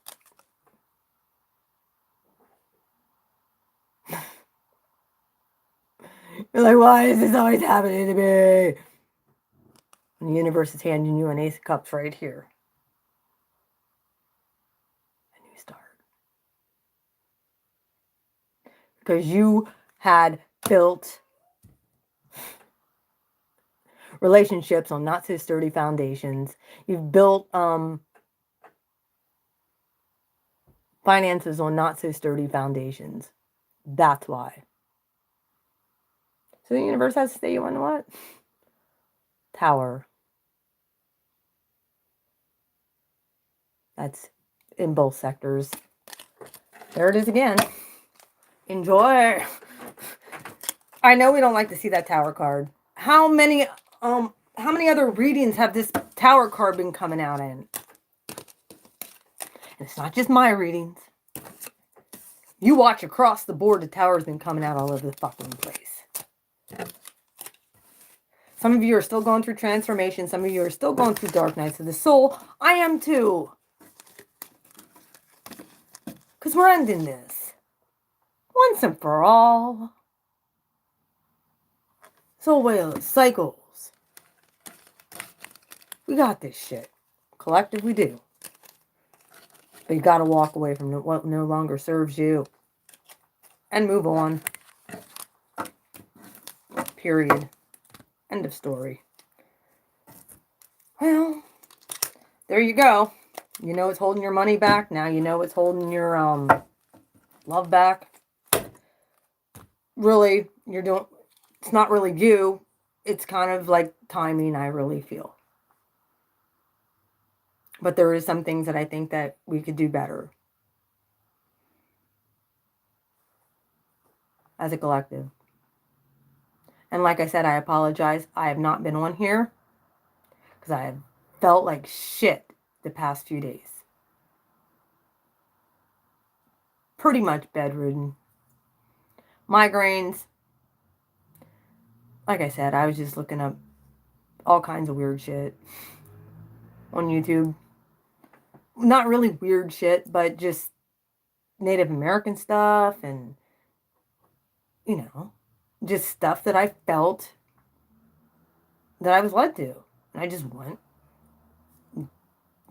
You're like, why is this always happening to me? And the universe is handing you an Ace of Cups right here. A new start. Because you had built relationships on not so sturdy foundations. You've built finances on not so sturdy foundations. That's why. So the universe has to say, you want what? Tower. That's in both sectors. There it is again. Enjoy. I know we don't like to see that Tower card. How many other readings have this Tower card been coming out in? And it's not just my readings. You watch across the board, the Tower's been coming out all over the fucking place. Some of you are still going through transformation. Some of you are still going through dark nights of the soul. I am too. Because we're ending this. Once and for all. Soul whales, cycles. We got this shit. Collective, we do. But you got to walk away from what no longer serves you. And move on. Period. End of story. Well, there you go. You know it's holding your money back. Now you know it's holding your love back. Really, it's not really you. It's kind of like timing, I really feel. But there is some things that I think that we could do better. As a collective. And like I said, I apologize. I have not been on here. Because I have felt like shit the past few days. Pretty much bedridden. Migraines. Like I said, I was just looking up all kinds of weird shit on YouTube. Not really weird shit, but just Native American stuff and, you know, just stuff that I felt that I was led to. And I just went.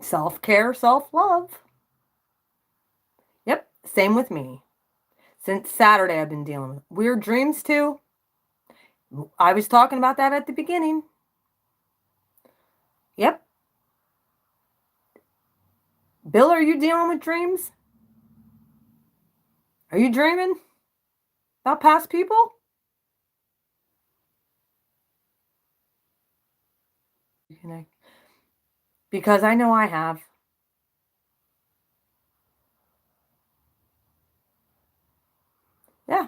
Self-care, self-love. Yep, same with me. Since Saturday I've been dealing with weird dreams too. I was talking about that at the beginning. Yep. Bill, are you dealing with dreams? Are you dreaming about past people? Because I know I have. Yeah.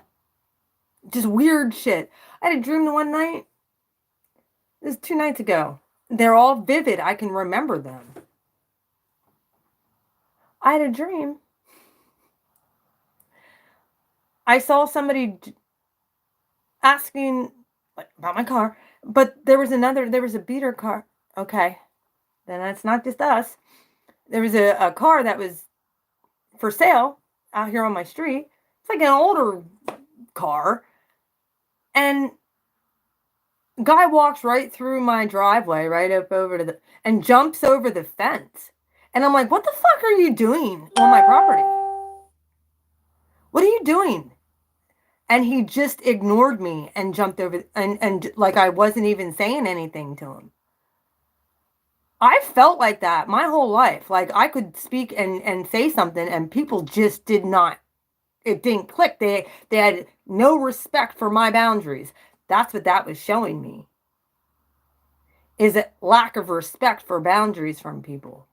Just weird shit. I had a dream the one night. This was 2 nights ago. They're all vivid. I can remember them. I had a dream. I saw somebody asking about my car, but there was a beater car. Okay. Then that's not just us. There was a car that was for sale out here on my street. It's like an older car. And guy walks right through my driveway, right up over and jumps over the fence. And I'm like, what the fuck are you doing on my property? What are you doing? And he just ignored me and jumped over and like I wasn't even saying anything to him. I felt like that my whole life. Like I could speak and say something and people just did not. It didn't click. They had no respect for my boundaries. That's what that was showing me. Is a lack of respect for boundaries from people.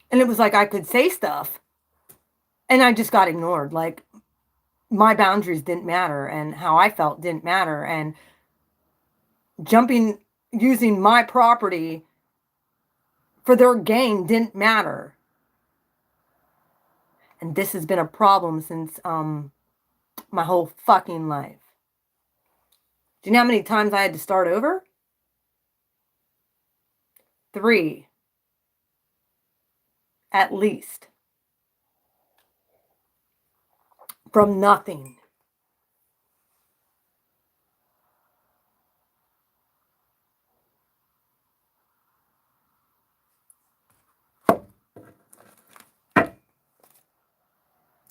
And it was like I could say stuff and I just got ignored. Like my boundaries didn't matter and how I felt didn't matter. And using my property for their gain didn't matter. And this has been a problem since my whole fucking life. Do you know how many times I had to start over? 3. At least. From nothing.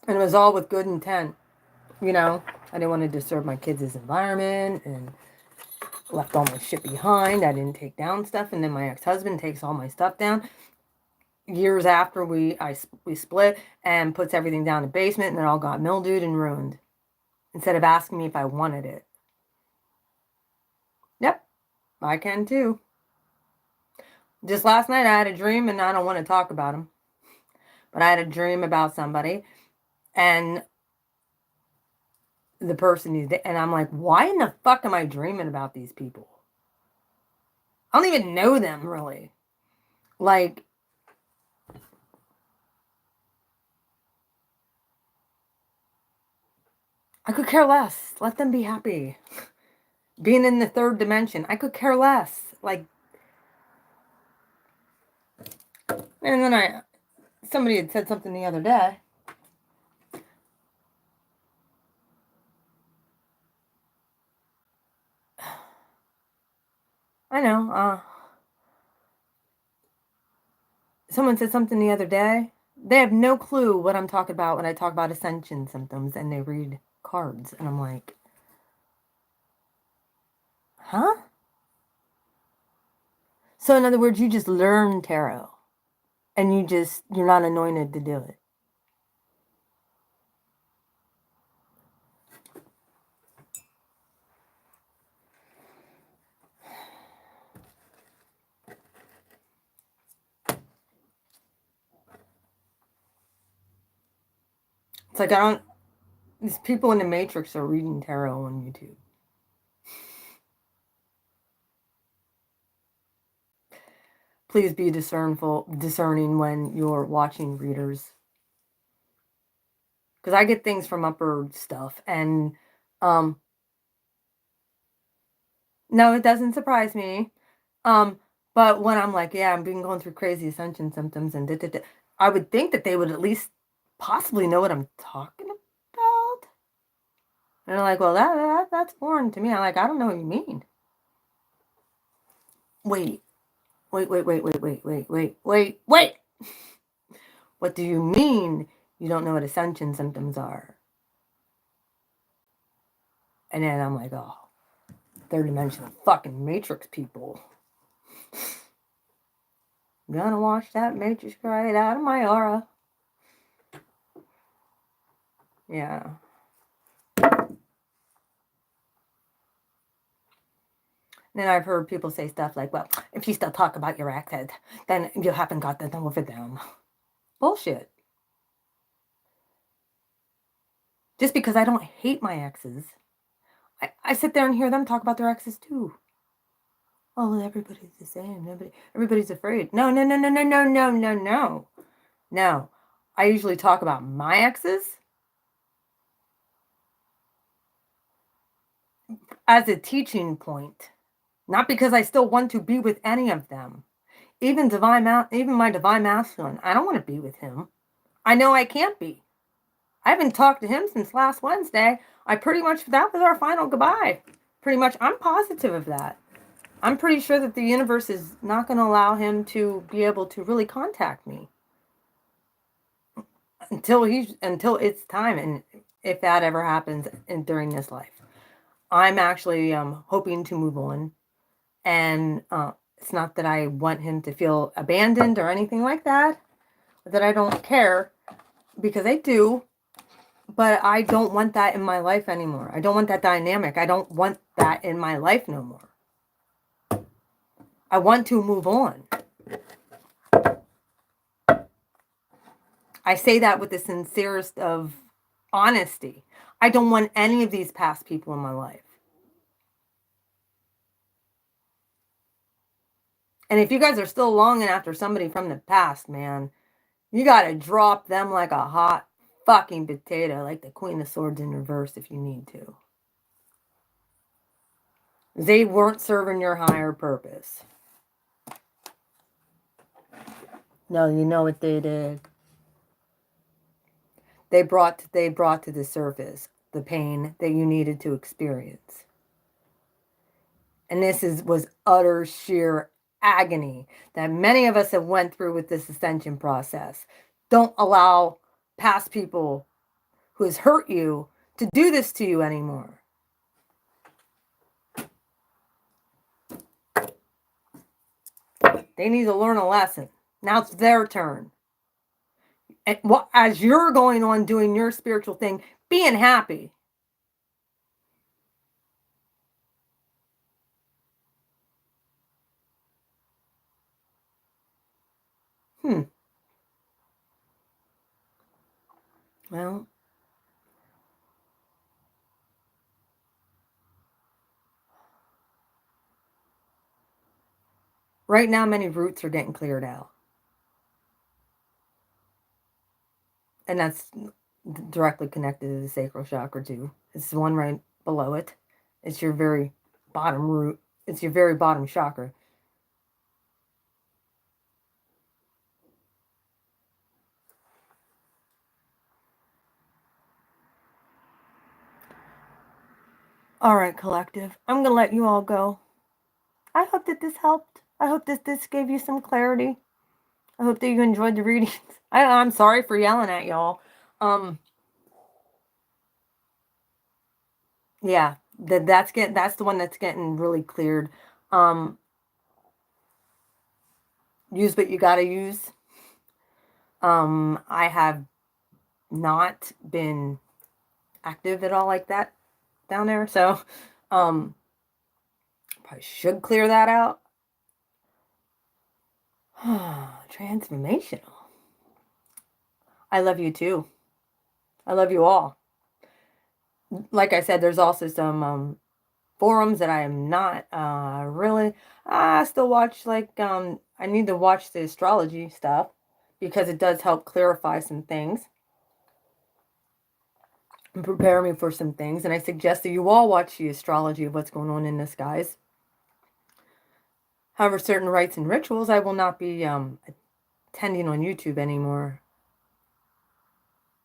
And it was all with good intent. You know, I didn't want to disturb my kids' environment and left all my shit behind. I didn't take down stuff. And then my ex-husband takes all my stuff down years after we split and puts everything down in the basement, and it all got mildewed and ruined instead of asking me if I wanted it. Yep, I can too. Just last night I had a dream, and I don't want to talk about him, but I had a dream about somebody, and the person is dead, and I'm like, why in the fuck am I dreaming about these people? I don't even know them really. Like, I could care less. Let them be happy. Being in the third dimension, I could care less. Like, and then somebody had said something the other day. I know, someone said something the other day. They have no clue what I'm talking about when I talk about ascension symptoms, and they read cards, and I'm like, huh? So in other words, you just learn tarot, and you're not anointed to do it. It's like these people in the Matrix are reading tarot on YouTube. Please be discerning when you're watching readers. Because I get things from upper stuff, and no, it doesn't surprise me. But when I'm like, yeah, I'm going through crazy ascension symptoms and I would think that they would at least possibly know what I'm talking about. And they're like, well, that's foreign to me. I'm like, I don't know what you mean. Wait. What do you mean you don't know what ascension symptoms are? And then I'm like, oh, third dimensional fucking Matrix people. I'm gonna wash that Matrix right out of my aura. Yeah. Then I've heard people say stuff like, well, if you still talk about your ex, then you haven't got them over them. Bullshit. Just because I don't hate my exes, I sit there and hear them talk about their exes too. Oh, well, everybody's the same. Everybody's afraid. No. No. I usually talk about my exes as a teaching point. Not because I still want to be with any of them. Even my divine masculine, I don't want to be with him. I know I can't be. I haven't talked to him since last Wednesday. That was our final goodbye. Pretty much, I'm positive of that. I'm pretty sure that the universe is not going to allow him to be able to really contact me until it's time, and if that ever happens during this life. I'm actually hoping to move on, and it's not that I want him to feel abandoned or anything like that, that I don't care, because I do. But I don't want that in my life anymore. I don't want that dynamic. I don't want that in my life no more. I want to move on. I say that with the sincerest of honesty. I don't want any of these past people in my life. And if you guys are still longing after somebody from the past, man, you got to drop them like a hot fucking potato, like the Queen of Swords in reverse if you need to. They weren't serving your higher purpose. No, you know what they did? They brought to the surface the pain that you needed to experience. And this was utter sheer agony that many of us have went through with this ascension process. Don't allow past people who has hurt you to do this to you anymore. They need to learn a lesson. Now it's their turn. And as you're going on doing your spiritual thing, being happy. Well, right now many roots are getting cleared out. And that's directly connected to the sacral chakra too. It's the one right below it. It's your very bottom root. It's your very bottom chakra. All right, collective. I'm going to let you all go. I hope that this helped. I hope that this gave you some clarity. I hope that you enjoyed the readings. I'm sorry for yelling at y'all. Yeah, that's the one that's getting really cleared. Use what you got to use. I have not been active at all like that down there, so probably should clear that out. Transformational. I love you too. I love you all. Like I said, there's also some forums that I am not really. I still watch, like, I need to watch the astrology stuff because it does help clarify some things and prepare me for some things. And I suggest that you all watch the astrology of what's going on in the skies. However, certain rites and rituals I will not be attending on YouTube anymore.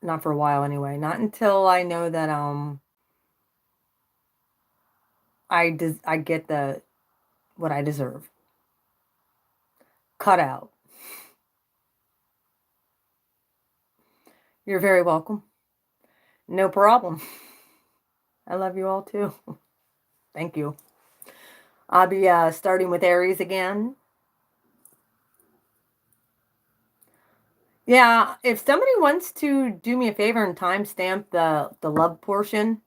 Not for a while anyway. Not until I know that I get what I deserve. Cut out. You're very welcome. No problem. I love you all too. Thank you. I'll be starting with Aries again. Yeah, if somebody wants to do me a favor and timestamp the love portion,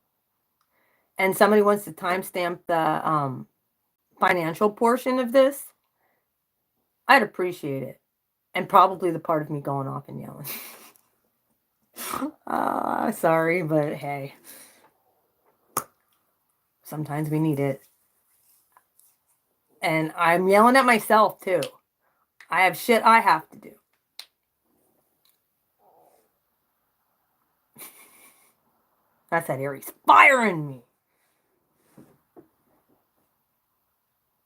and somebody wants to timestamp the financial portion of this, I'd appreciate it. And probably the part of me going off and yelling. Sorry, but hey. Sometimes we need it. And I'm yelling at myself too. I have shit I have to do. That's that Aries fire in me.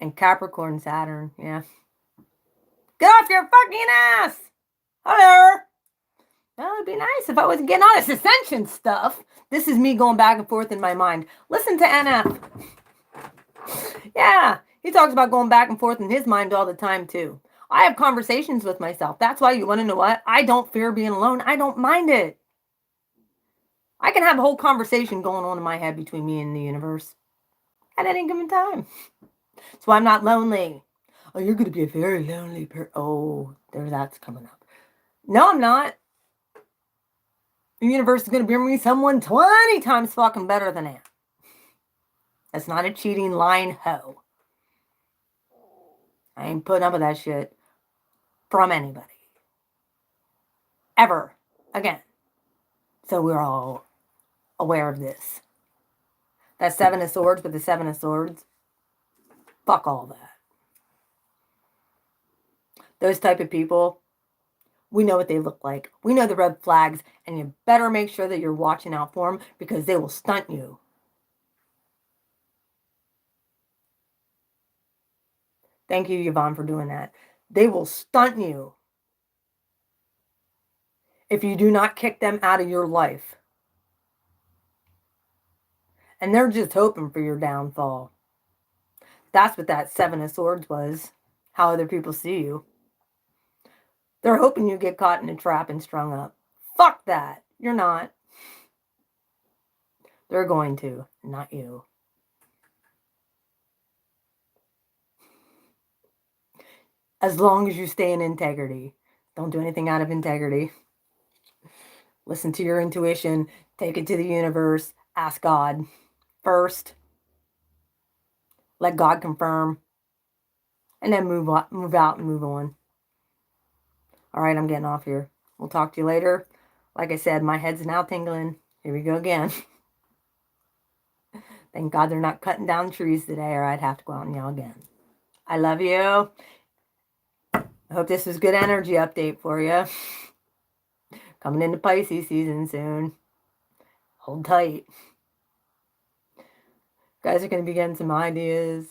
And Capricorn Saturn, yeah. Get off your fucking ass! Hello! Well, it'd be nice if I wasn't getting all this ascension stuff. This is me going back and forth in my mind. Listen to NF. Yeah, he talks about going back and forth in his mind all the time, too. I have conversations with myself. That's why, you want to know what? I don't fear being alone. I don't mind it. I can have a whole conversation going on in my head between me and the universe at any given time. So I'm not lonely. Oh, you're going to be a very lonely person. Oh, that's coming up. No, I'm not. The universe is going to bring me someone 20 times fucking better than that. That's not a cheating, lying hoe. I ain't putting up with that shit from anybody. Ever. Again. So we're all aware of this. That Seven of Swords with the Seven of Swords. Fuck all that. Those type of people, we know what they look like. We know the red flags, and you better make sure that you're watching out for them because they will stunt you. Thank you, Yvonne, for doing that. They will stunt you if you do not kick them out of your life. And they're just hoping for your downfall. That's what that Seven of Swords was. How other people see you. They're hoping you get caught in a trap and strung up. Fuck that. You're not. They're going to, not you. As long as you stay in integrity. Don't do anything out of integrity. Listen to your intuition. Take it to the universe. Ask God first. Let God confirm. And then move out and move on. All right, I'm getting off here. We'll talk to you later. Like I said, my head's now tingling. Here we go again. Thank God they're not cutting down trees today, or I'd have to go out and yell again. I love you. I hope this was good energy update for you. Coming into Pisces season soon. Hold tight. You guys are going to be getting some ideas.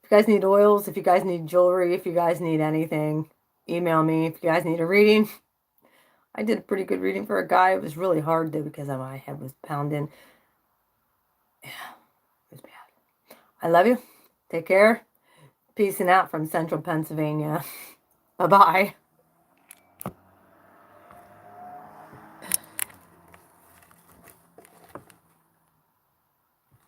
If you guys need oils, if you guys need jewelry, if you guys need anything, email me. If you guys need a reading, I did a pretty good reading for a guy. It was really hard though because my head was pounding. Yeah, it was bad. I love you. Take care. Peace and out from Central Pennsylvania. Bye-bye.